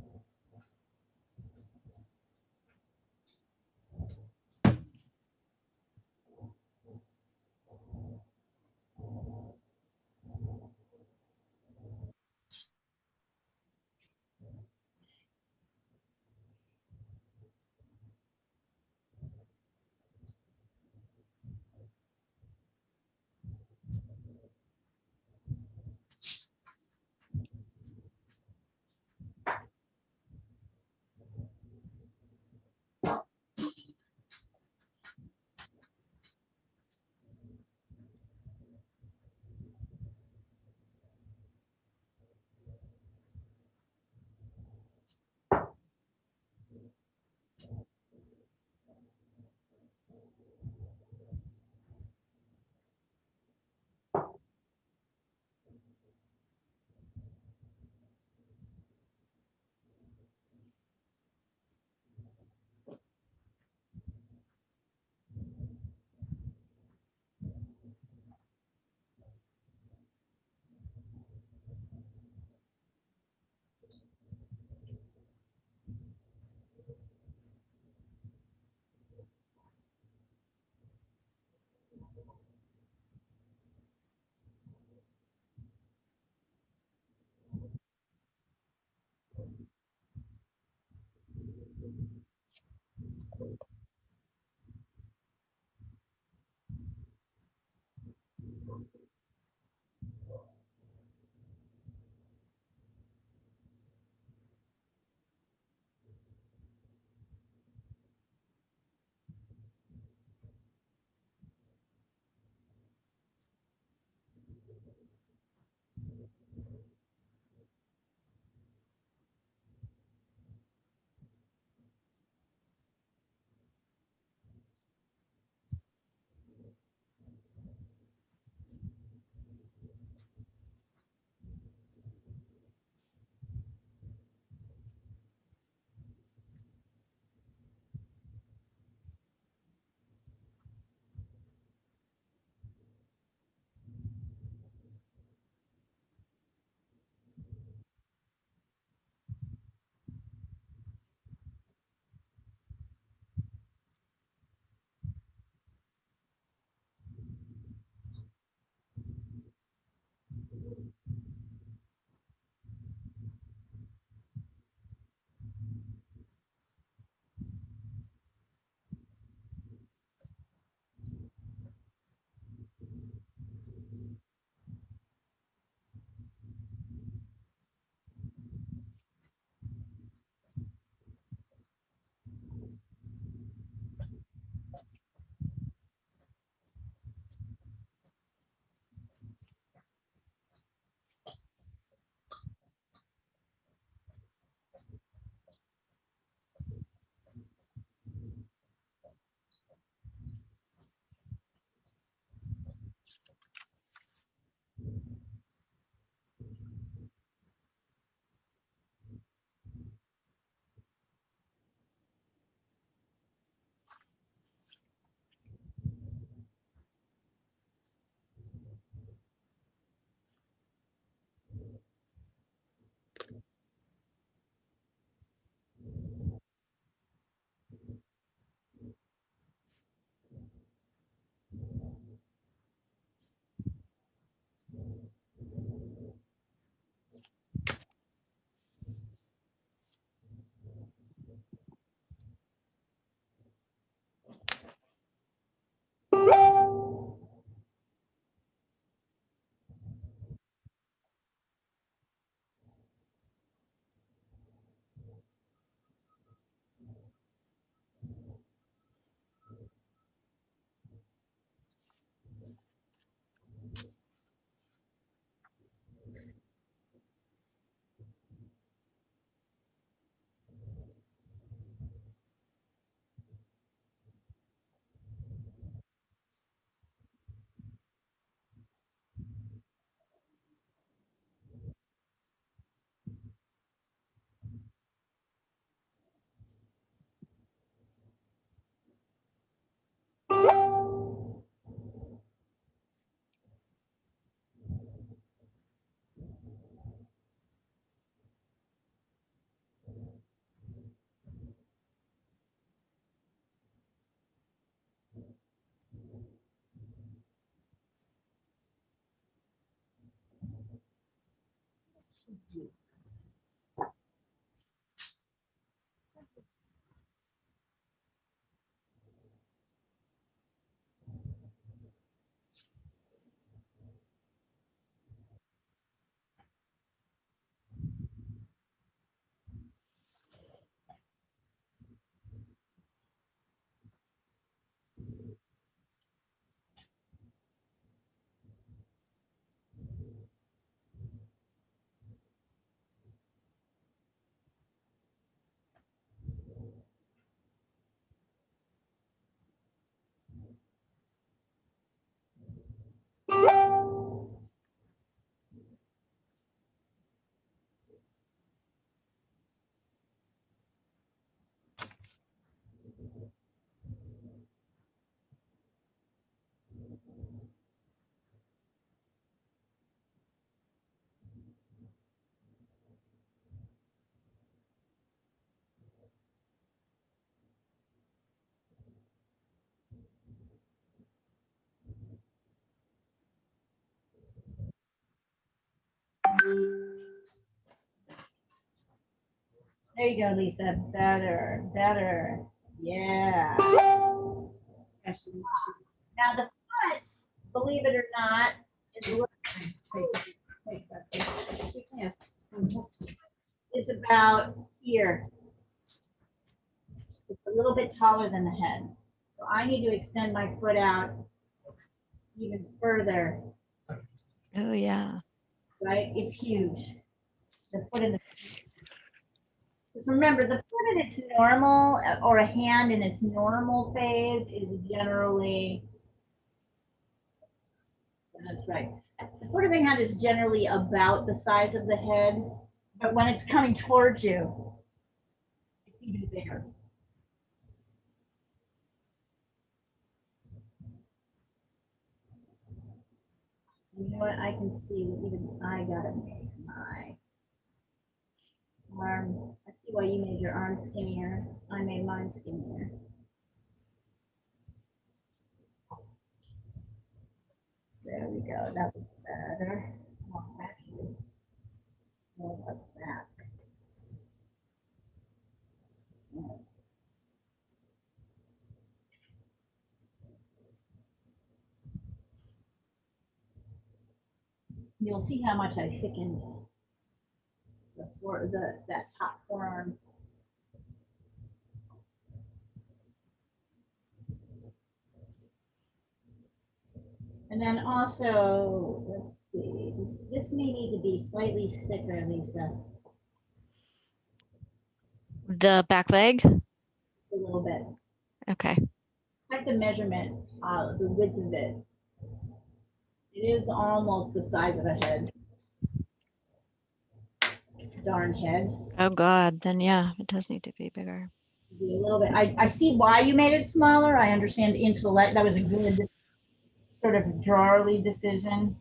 There you go, Lisa. Better, better. Yeah. Actually, Now the foot, believe it or not, is a little, take that. Yes. is about here. It's a little bit taller than the head. So I need to extend my foot out even further, Oh, yeah. right? It's huge. The foot in the, because remember, the foot in its normal, or a hand in its normal phase is generally, that's right. The foot of a hand is generally about the size of the head, but when it's coming towards you, it's even bigger. You know what? I can see that even I gotta make my arm. I see why you made your arm skinnier. I made mine skinnier. There we go. That was better. Oh, actually, it's more like that. You'll see how much I thickened that top forearm. And then also, let's see, this may need to be slightly thicker, Lisa, The back leg? a little bit. Okay. Check the measurement, the width of it. It is almost the size of a head. Darn head. Oh, God. Then, yeah, it does need to be bigger. Be a little bit. I see why you made it smaller. I understand intellect. That was a good sort of drawerly decision.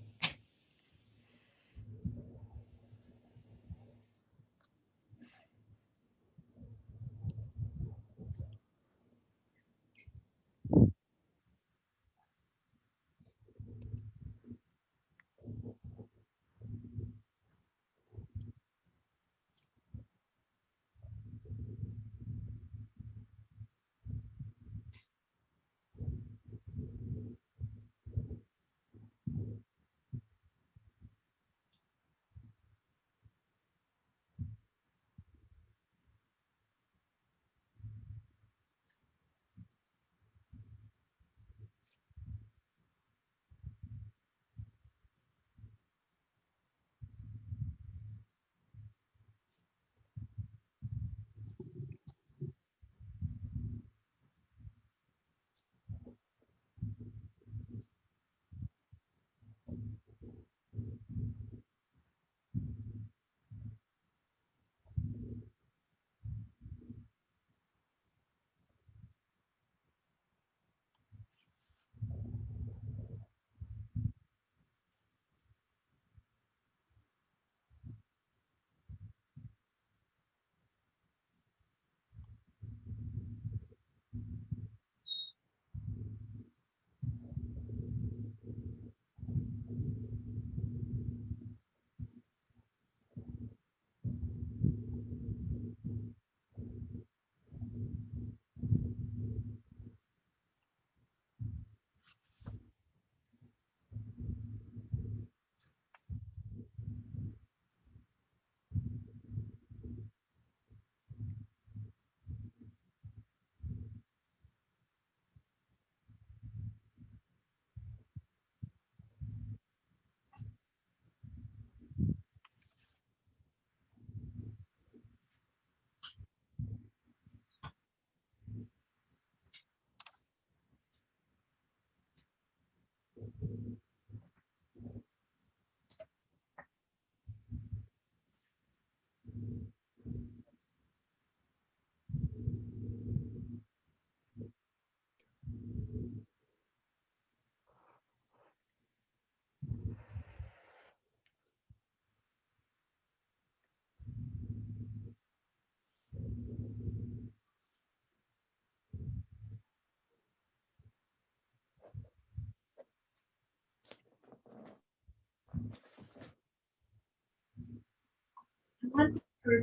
Once you're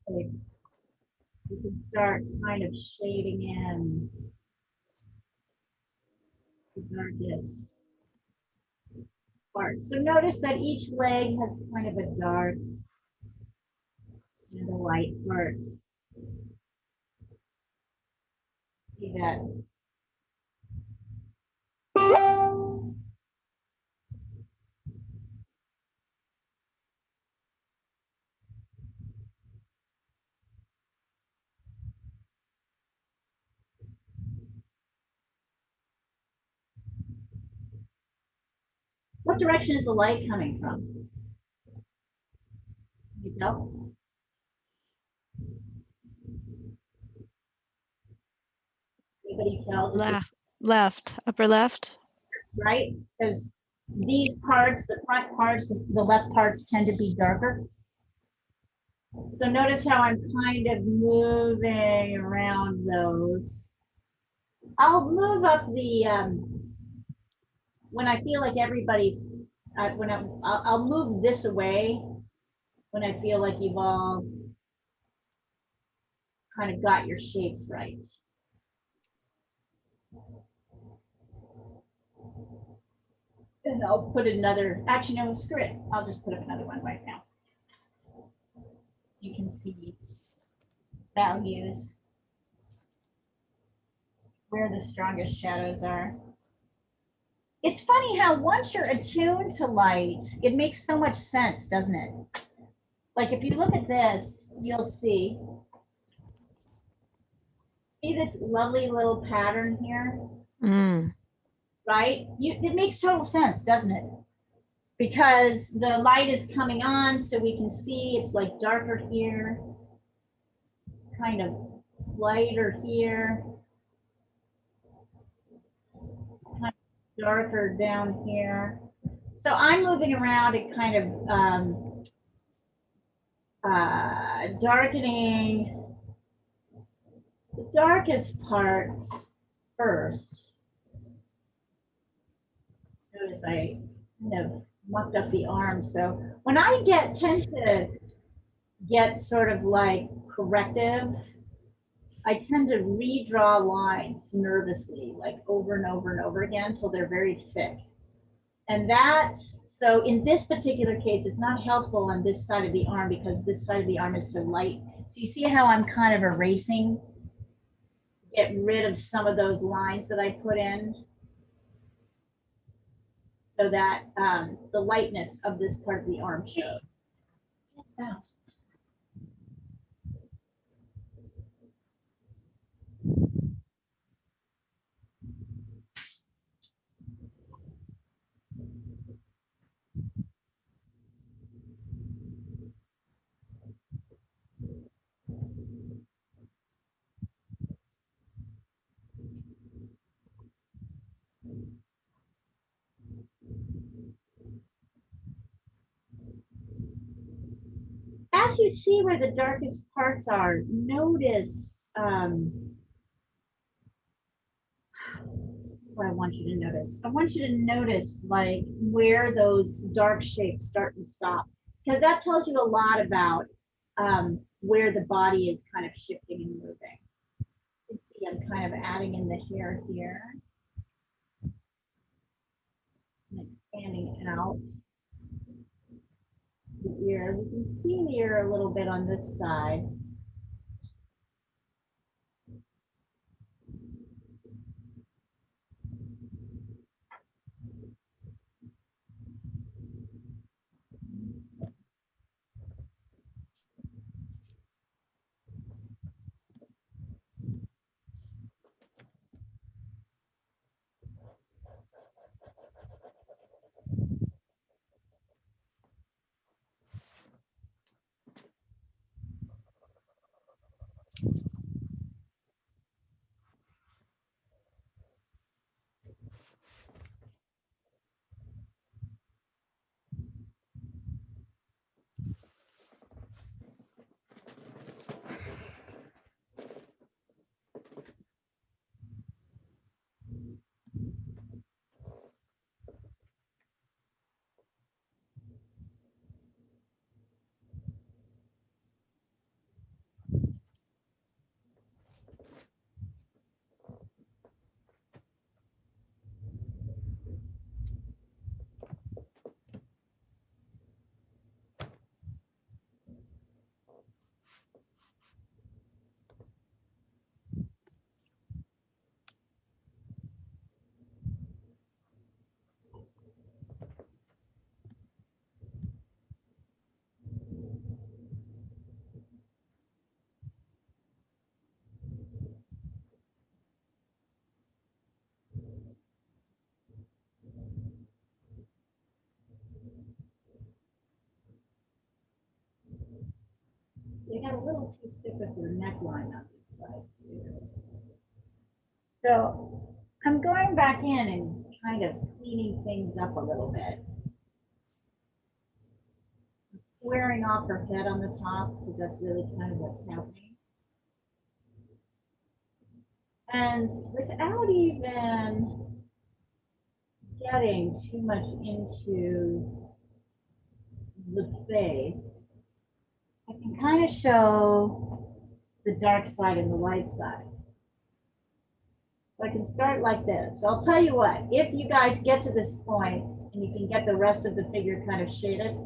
you can start kind of shading in the darkest part. So notice that each leg has kind of a dark and a light part. See that? What direction is the light coming from? Can you tell? Anybody tell? Left, upper left. Right? Because these parts, the front parts, the left parts tend to be darker. So notice how I'm kind of moving around those. I'll move up the, when I feel like everybody's, I'll move this away when I feel like you've all kind of got your shapes right. And I'll put another, actually, no, screw it. I'll just put up another one right now. So you can see values, where the strongest shadows are. It's funny how once you're attuned to light, it makes so much sense, doesn't it? Like if you look at this, you'll see this lovely little pattern here, Mm. right? It makes total sense, doesn't it? Because the light is coming on, so we can see it's like darker here, kind of lighter here, kind of darker down here. So I'm moving around and kind of darkening the darkest parts first. Notice I kind of mucked up the arm. So when I tend to get sort of like corrective, I tend to redraw lines nervously, like over and over and over again until they're very thick. And that, so in this particular case, it's not helpful on this side of the arm because this side of the arm is so light. So you see how I'm kind of erasing, get rid of some of those lines that I put in so that the lightness of this part of the arm shows. As you see where the darkest parts are, notice what I want you to notice. I want you to notice like where those dark shapes start and stop, because that tells you a lot about where the body is kind of shifting and moving. You can see I'm kind of adding in the hair here and expanding out the ear. You can see the ear a little bit on this side. too thick of her neckline on this side too. So I'm going back in and kind of cleaning things up a little bit. I'm squaring off her head on the top because that's really kind of what's happening. And without even getting too much into the face, I can kind of show the dark side and the light side. So I can start like this. So I'll tell you what, if you guys get to this point and you can get the rest of the figure kind of shaded,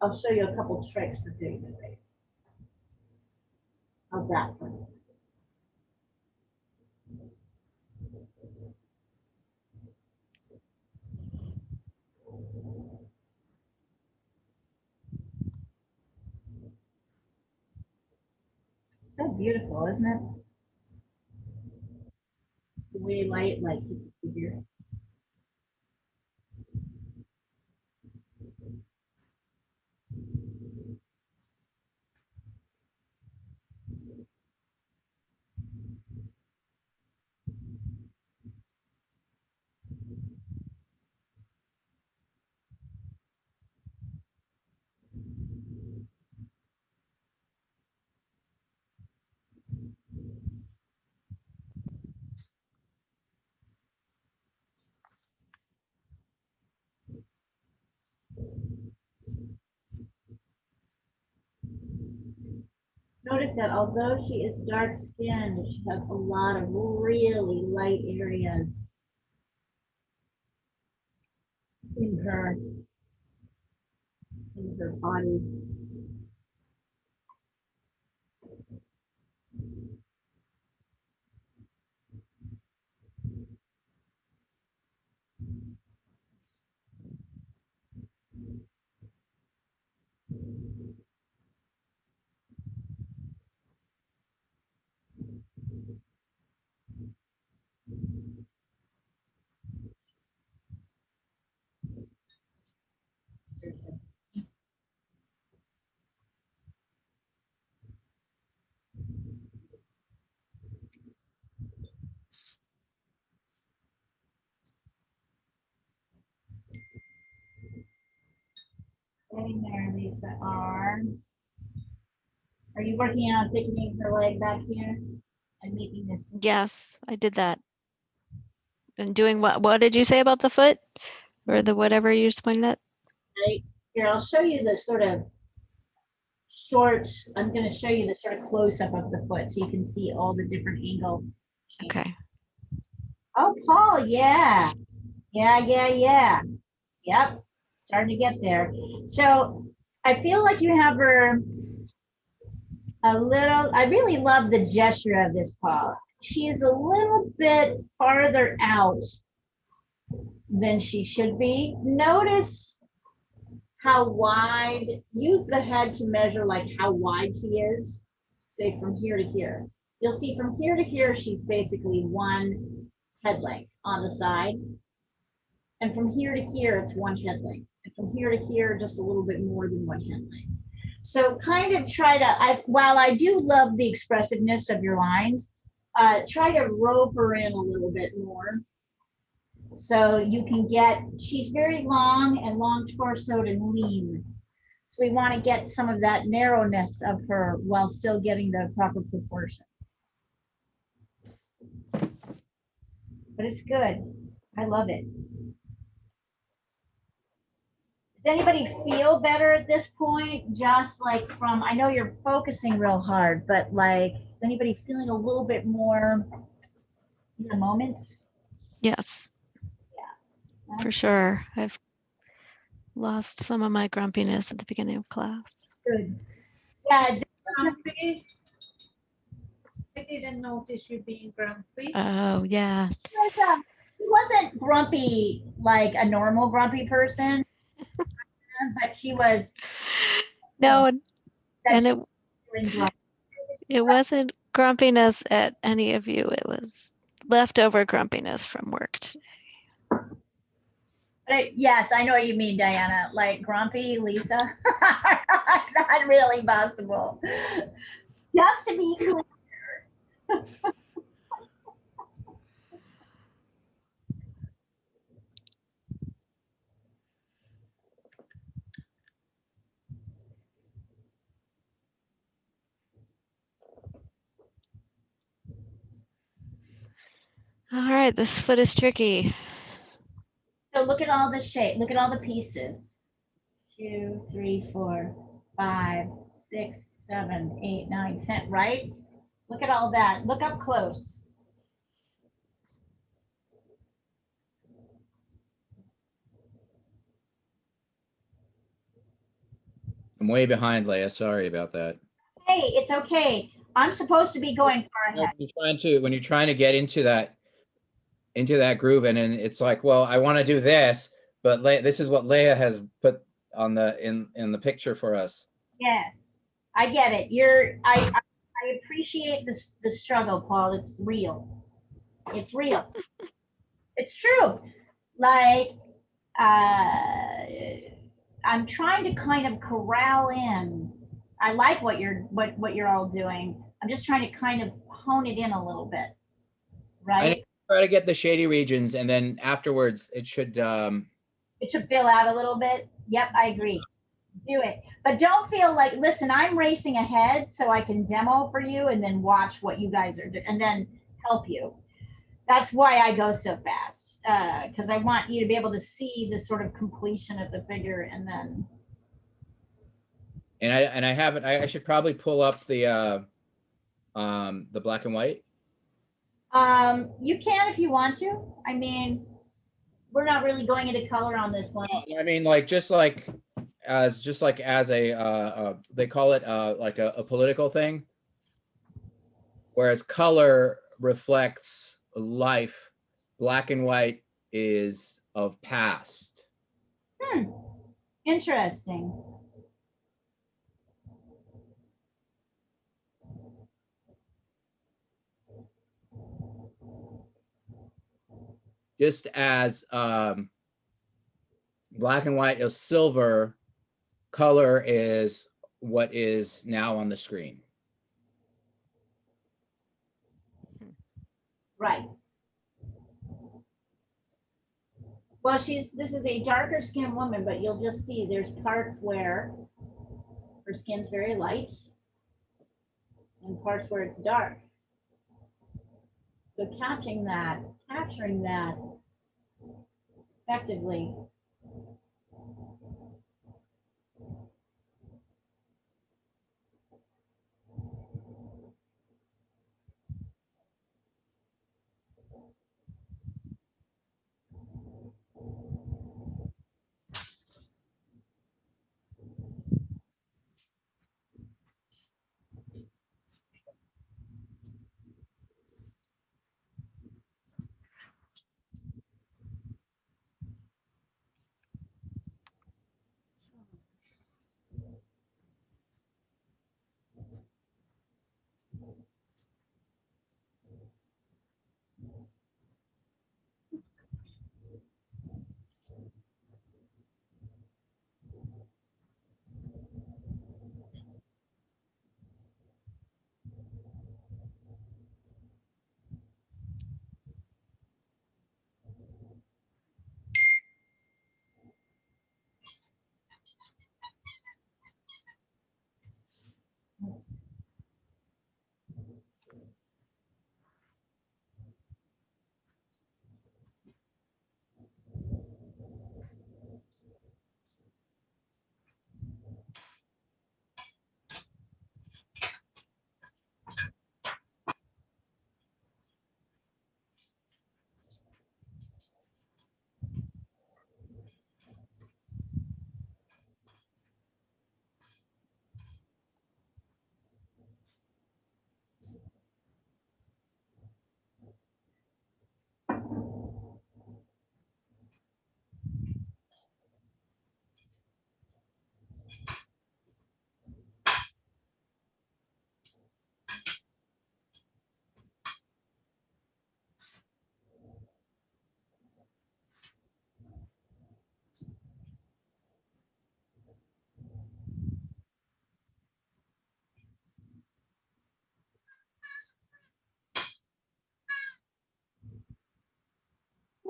I'll show you a couple tricks for doing the face. How's that for instance? So beautiful, isn't it? The way light like hits the figure. Notice that although she is dark skinned, she has a lot of really light areas in her body. Getting there, Lisa R. Are you working on thickening her leg back here and making this? Yes, I did that. And doing what? What did you say about the foot? Or the whatever you just pointed at? Right here, I'll show you the sort of short, I'm going to show you the sort of close up of the foot so you can see all the different angle. Okay. Oh, Paul, yeah. Yeah. Yep, starting to get there. So I feel like you have her a little, I really love the gesture of this Paul. She is a little bit farther out than she should be. Notice how wide, use the head to measure like how wide she is, say from here to here. You'll see from here to here, she's basically one head length on the side. And from here to here, it's one head length. And from here to here, just a little bit more than one head length. So kind of try to, while I do love the expressiveness of your lines, try to rope her in a little bit more. So you can get, she's very long and long torsoed and lean. So we want to get some of that narrowness of her while still getting the proper proportions. But it's good. I love it. Does anybody feel better at this point? Just like from, I know you're focusing real hard, but like, is anybody feeling a little bit more in the moment? Yes. Yeah. For sure. I've lost some of my grumpiness at the beginning of class. Good. Yeah. This is Grumpy? I didn't notice you being grumpy. Oh, yeah. he wasn't grumpy like a normal grumpy person, but she was. No, That's and feeling grumpy. it wasn't grumpiness at any of you. It was leftover grumpiness from work today. Yes, I know what you mean, Diana. Like grumpy Lisa. Not really possible. Just to be clear. All right, this foot is tricky. So look at all the shape. Look at all the pieces. 2, 3, 4, 5, 6, 7, 8, 9, 10. Right? Look at all that. Look up close. I'm way behind, Leah. Sorry about that. Hey, it's okay. I'm supposed to be going far No, ahead. when you're trying to get into that groove, and then it's like, well, I want to do this, but this is what Leia has put on in the picture for us. Yes, I get it. I appreciate the struggle, Paul. It's real. It's real. It's true. Like, I'm trying to kind of corral in. I like what you're all doing. I'm just trying to kind of hone it in a little bit, I right? try to get the shady regions, and then afterwards it should. It should fill out a little bit. Yep, I agree. Do it. But don't feel like, listen, I'm racing ahead so I can demo for you and then watch what you guys are doing and then help you. That's why I go so fast, because I want you to be able to see the sort of completion of the figure and then. And I haven't. I should probably pull up the black and white. You can if you want to. I mean, we're not really going into color on this one. I mean, like just like as a they call it like a political thing, whereas color reflects life. Black and white is of past. Interesting. Just as black and white is silver, color is what is now on the screen. Right. Well, this is a darker skinned woman, but you'll just see there's parts where her skin's very light and parts where it's dark. So capturing that effectively.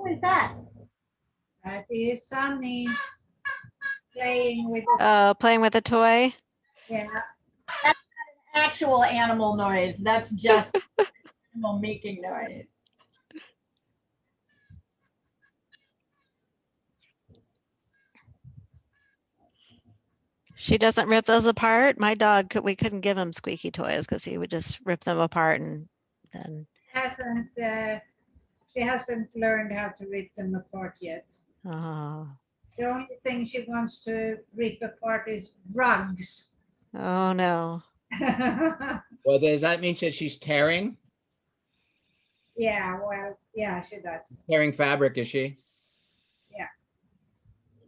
Who is that? That is Sunny playing with Oh, playing with a toy? yeah. Actual animal noise. That's just animal making noise. She doesn't rip those apart. My dog, we couldn't give him squeaky toys because he would just rip them apart and then, Hasn't she hasn't learned how to rip them apart yet. oh, The only thing she wants to rip apart is rugs. oh no. Well, does that mean that she's tearing? Yeah, well, yeah, she does. Tearing fabric, is she?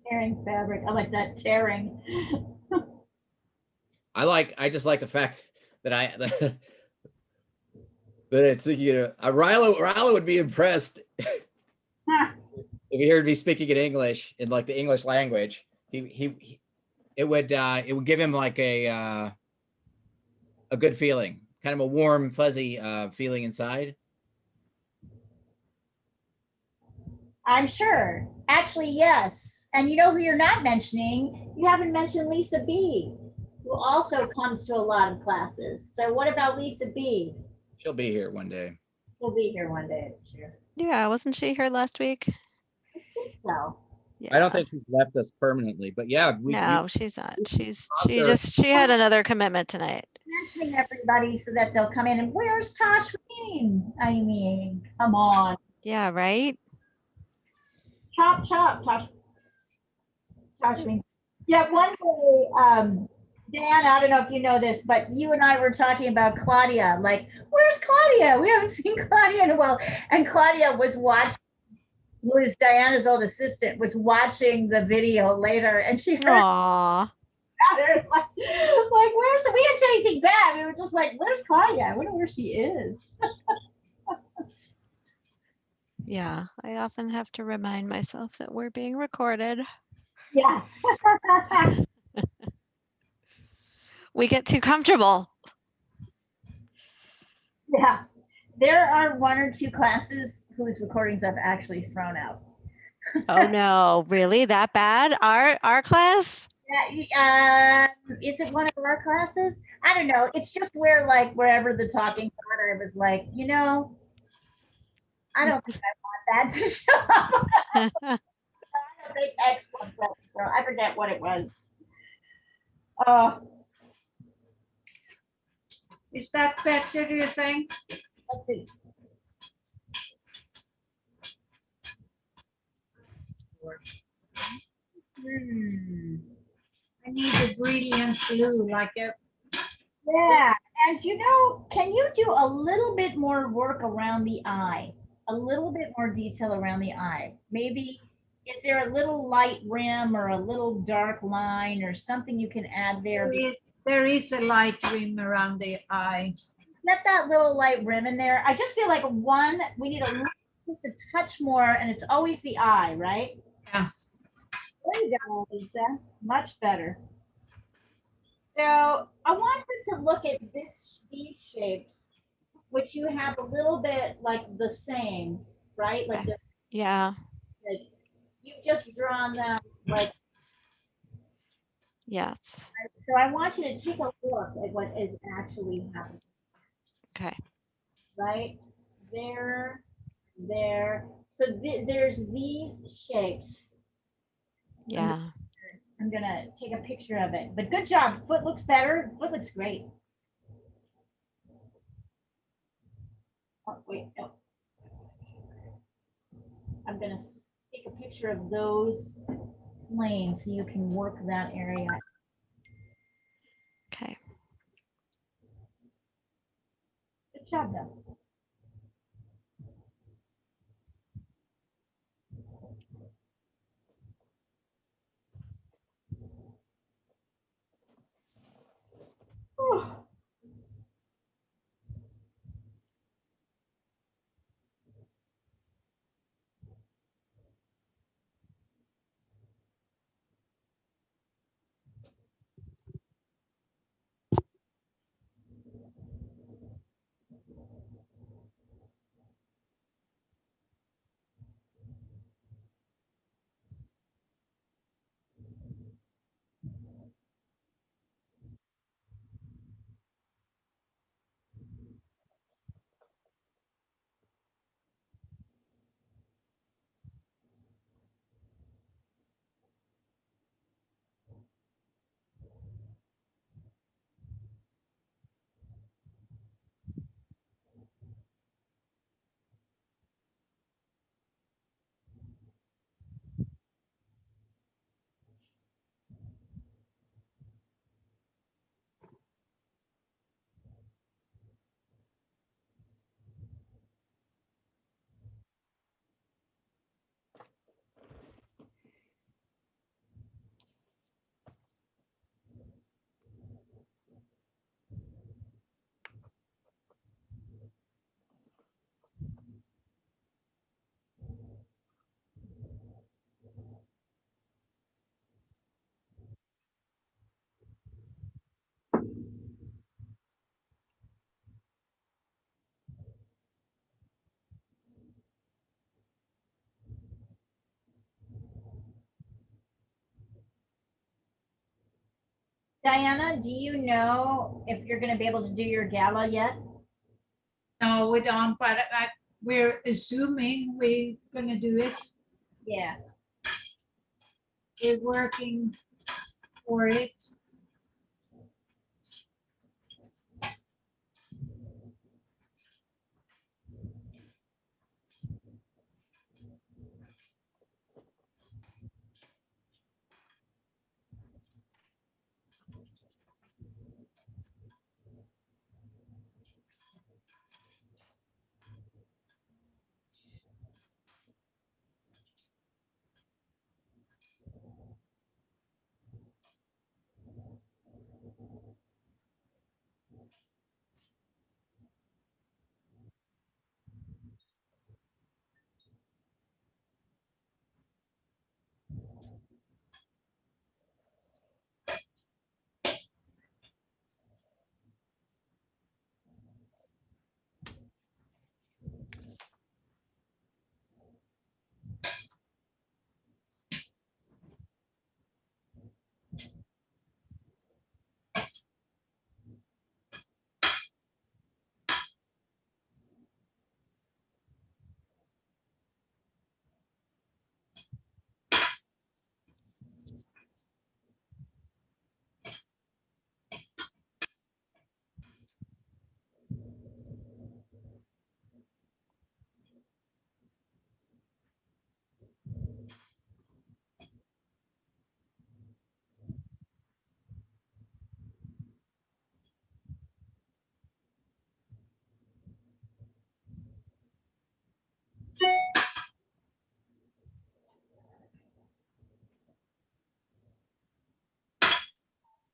Tearing fabric. I like that tearing. I just like the fact that that it's, Ryla would be impressed if he heard me speaking in English, in like the English language. It would give him like a good feeling, kind of a warm, fuzzy feeling inside. I'm sure. Actually, yes. And you know who you're not mentioning? You haven't mentioned Lisa B, who also comes to a lot of classes. So what about Lisa B? She'll be here one day. She'll be here one day, it's true. Yeah, wasn't she here last week? I think so. Yeah. I don't think she's left us permanently, but yeah, No, she's not. her. She had another commitment tonight. Mentioning everybody so that they'll come in and where's Tosh Green? I mean, come on. Yeah, right? Chop, chop, Tosh Green. Yeah, one day, Dan, I don't know if you know this, but you and I were talking about Claudia. Like, where's Claudia? We haven't seen Claudia in a while. And Claudia was watching, who is Diana's old assistant, was watching the video later, and she heard Aw. her like, where's, we didn't say anything bad. We were just like, where's Claudia? I wonder where she is. Yeah, I often have to remind myself that we're being recorded. Yeah. We get too comfortable. Yeah. There are one or two classes whose recordings I've actually thrown out. Oh no, really? That bad? Our class? Yeah, is it one of our classes? I don't know. It's just where, like, wherever the talking got, I was like, you know, I don't think I want that to show up. I don't think X wants that, so I forget what it was. Is that better, do you think? Let's see. I need a brilliant blue, like a Yeah, and you know, can you do a little bit more work around the eye? A little bit more detail around the eye. Maybe is there a little light rim or a little dark line or something you can add there? there is a light rim around the eye. Get that little light rim in there. I just feel like we need just a touch more, and it's always the eye, right? Yeah. There you go, Lisa. Much better. So I want you to look at these shapes, which you have a little bit like the same, right? Like Yeah. you've just drawn them like. Yes. So I want you to take a look at what is actually happening. Okay. Right there. So there's these shapes. Yeah. I'm gonna take a picture of it. But good job. Foot looks better. Foot looks great. Oh, wait, no. I'm gonna take a picture of those lanes so you can work that area. Okay. Good job, though. Diana, do you know if you're going to be able to do your gala yet? No, we don't, but we're assuming we're gonna do it. Yeah. We're working for it.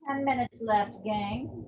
Ten minutes left, gang.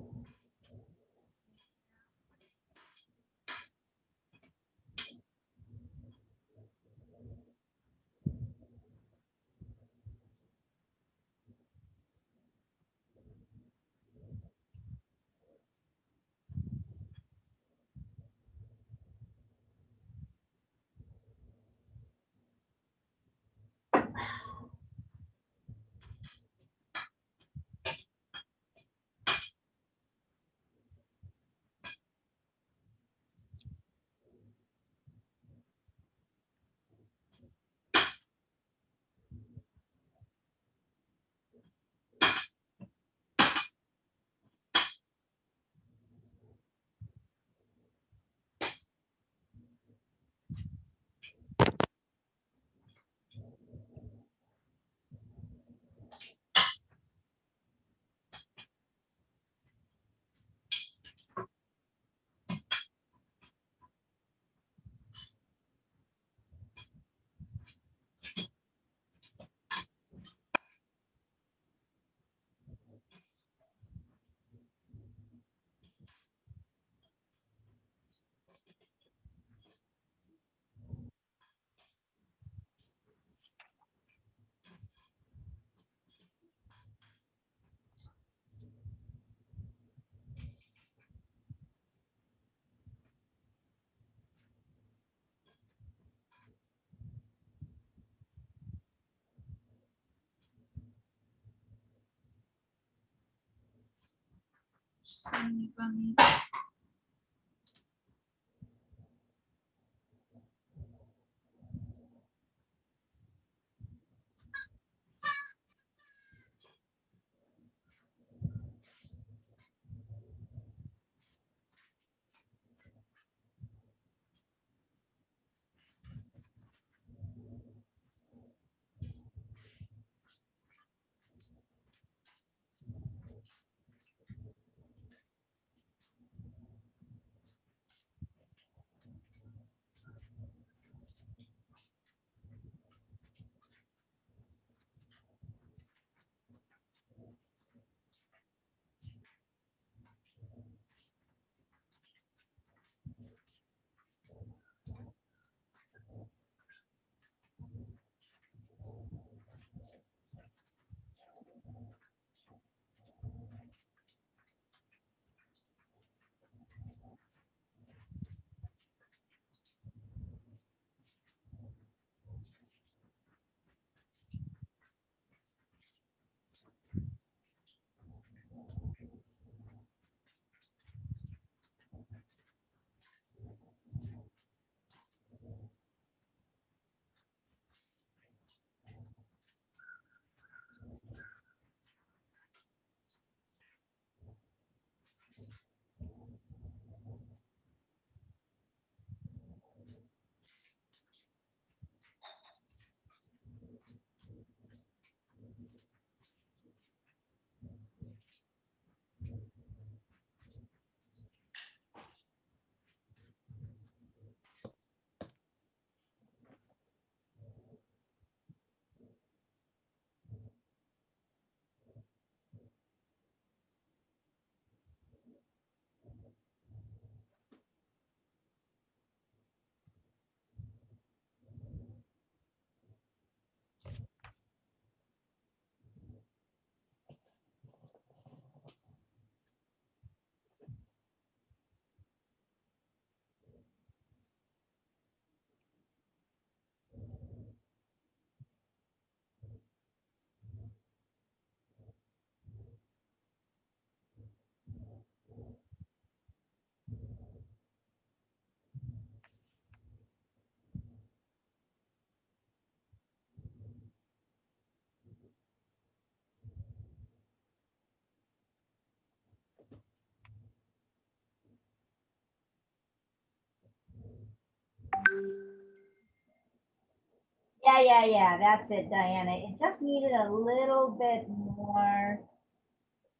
Yeah. That's it, Diana. It just needed a little bit more.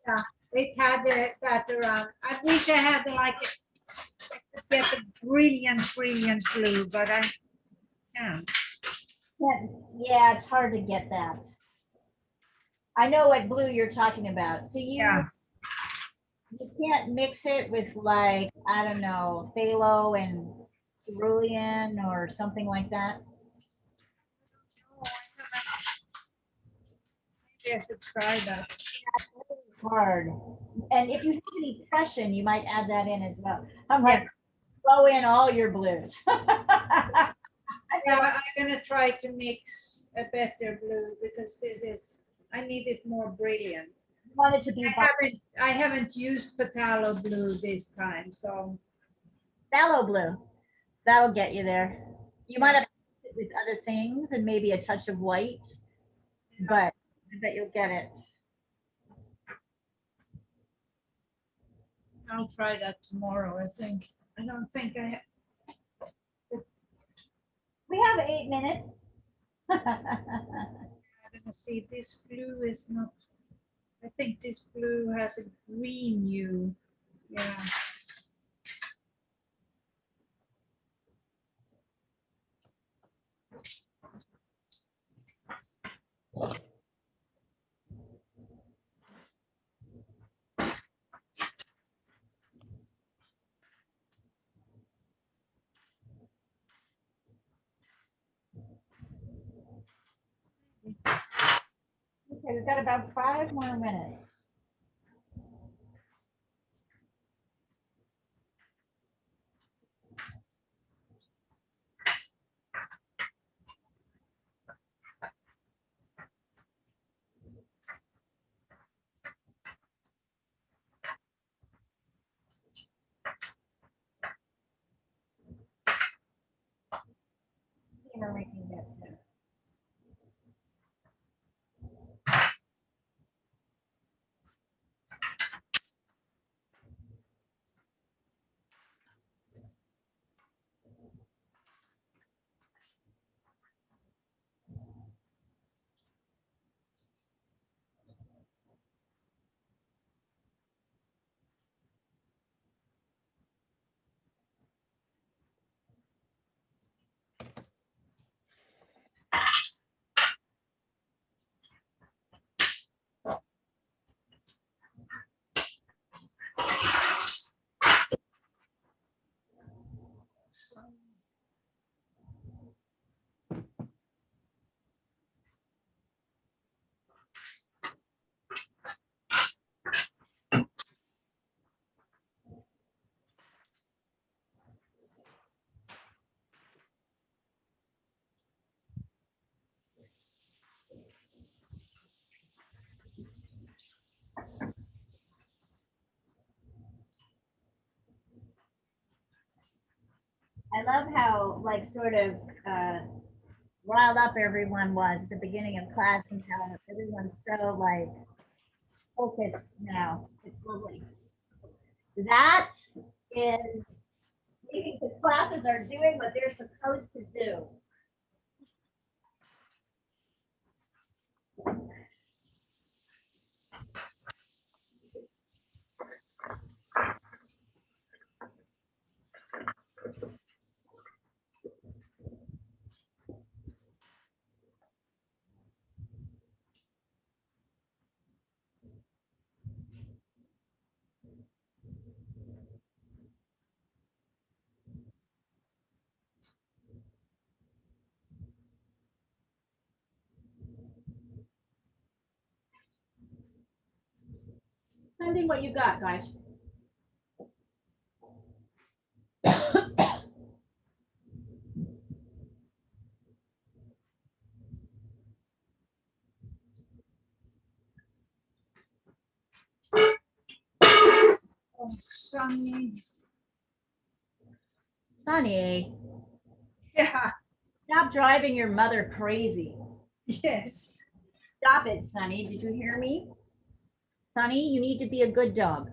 Yeah, it had that around. I wish I had like get a brilliant blue, but I can't. Yeah, it's hard to get that. I know what blue you're talking about. So Yeah. you can't mix it with like, I don't know, phthalo and cerulean or something like that. Maybe I should try that. Hard. And if you have any Prussian, you might add that in as well. I'm like, Yeah. throw in all your blues. Yeah, I'm gonna try to mix a better blue because this is, I need it more brilliant. Want it to be I haven't used phthalo blue this time, so phthalo blue. That'll get you there. You might have to mix it with other things and maybe a touch of white, but I bet you'll get it. I'll try that tomorrow. I think. I don't think I. We have 8 minutes. I'm gonna see. This blue is not. I think this blue has a green hue. Yeah. Okay, we've got about 5 more minutes. See where we can get to. I love how like sort of riled up everyone was at the beginning of class and how everyone's so like focused now. It's lovely. That is maybe the classes are doing what they're supposed to do. Send in what you got, guys. Oh, sunny. Sonny, Yeah. stop driving your mother crazy. Yes. Stop it, Sonny. Did you hear me? Sonny, you need to be a good dog.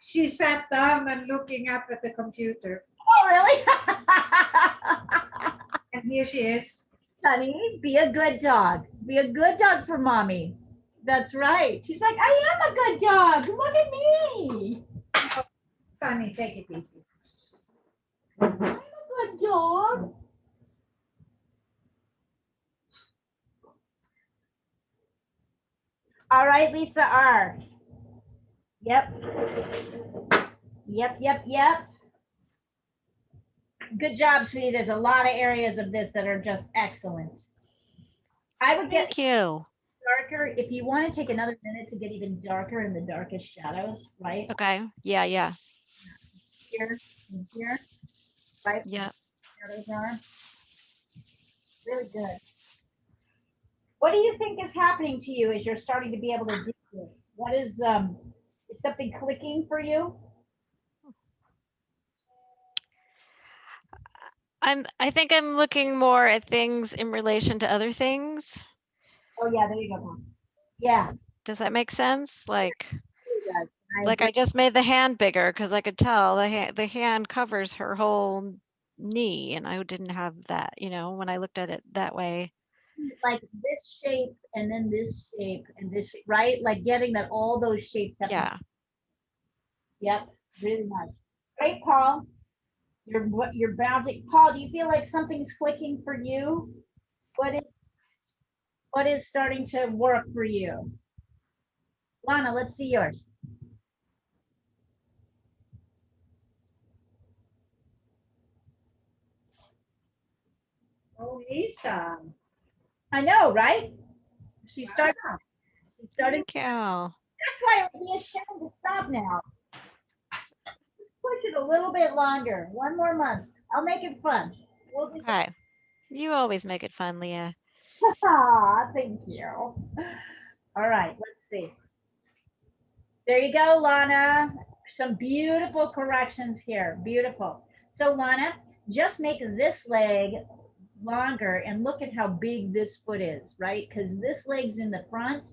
She sat down and looking up at the computer, Oh, really? and here she is. Honey, be a good dog. Be a good dog for mommy. That's right. She's like, I am a good dog. Look at me. Sonny, take it easy. I'm a good dog. All right, Lisa R. Yep. Yep. Good job, sweetie. There's a lot of areas of this that are just excellent. I would get Thank you. darker. If you want to take another minute to get even darker in the darkest shadows, right? Okay. Yeah. Here and here, right? Yeah. Shadows are really good. What do you think is happening to you as you're starting to be able to do this? What is something clicking for you? I think I'm looking more at things in relation to other things. Oh yeah, there you go, Mom. Yeah, Does that make sense? it does. Like I just made the hand bigger because I could tell the hand covers her whole knee, and I didn't have that, when I looked at it that way. Like this shape and then this shape and this shape, right? Like getting that all those shapes have. Yeah. Yep, really nice. Great, Paul. You're bouncing. Paul, do you feel like something's clicking for you? What is starting to work for you? Lana, let's see yours. Oh, Lisa. I know, right? She started. She started. Thank you. That's why it would be a shame to stop now. Push it a little bit longer. One more month. I'll make it fun. We'll do. Okay. You always make it fun, Leah. Ah, thank you. All right, let's see. There you go, Lana. Some beautiful corrections here. Beautiful. So, Lana, just make this leg longer and look at how big this foot is, right? Because this leg's in the front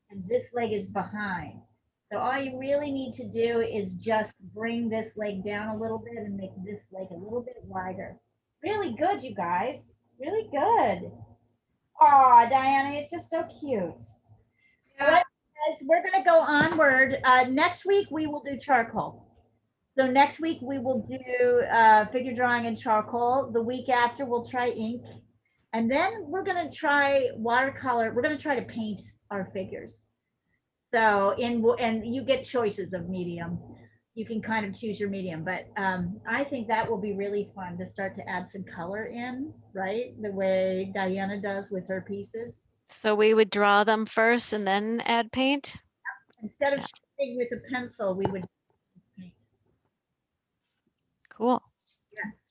and this leg is behind. So all you really need to do is just bring this leg down a little bit and make this leg a little bit wider. Really good, you guys. Really good. Oh, Diana, it's just so cute. All right, guys, we're going to go onward. Next week, we will do charcoal. So next week, we will do figure drawing and charcoal. The week after, we'll try ink. And then we're going to try watercolor. We're going to try to paint our figures. So and you get choices of medium. You can kind of choose your medium, but I think that will be really fun to start to add some color in, right? The way Diana does with her pieces. So we would draw them first and then add paint? Instead of Yeah. shooting with a pencil, we would paint. Cool. Yes.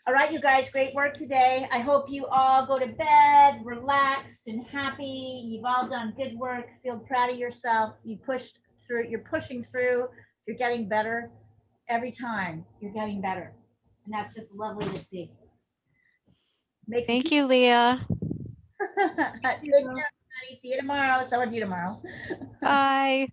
All right, you guys, great work today. I hope you all go to bed relaxed and happy. You've all done good work. Feel proud of yourself. You pushed through, you're pushing through, you're getting better every time. You're getting better. And that's just lovely to see. Makes Thank you, Leah. Take care, everybody. See you tomorrow. Some of you tomorrow. Bye.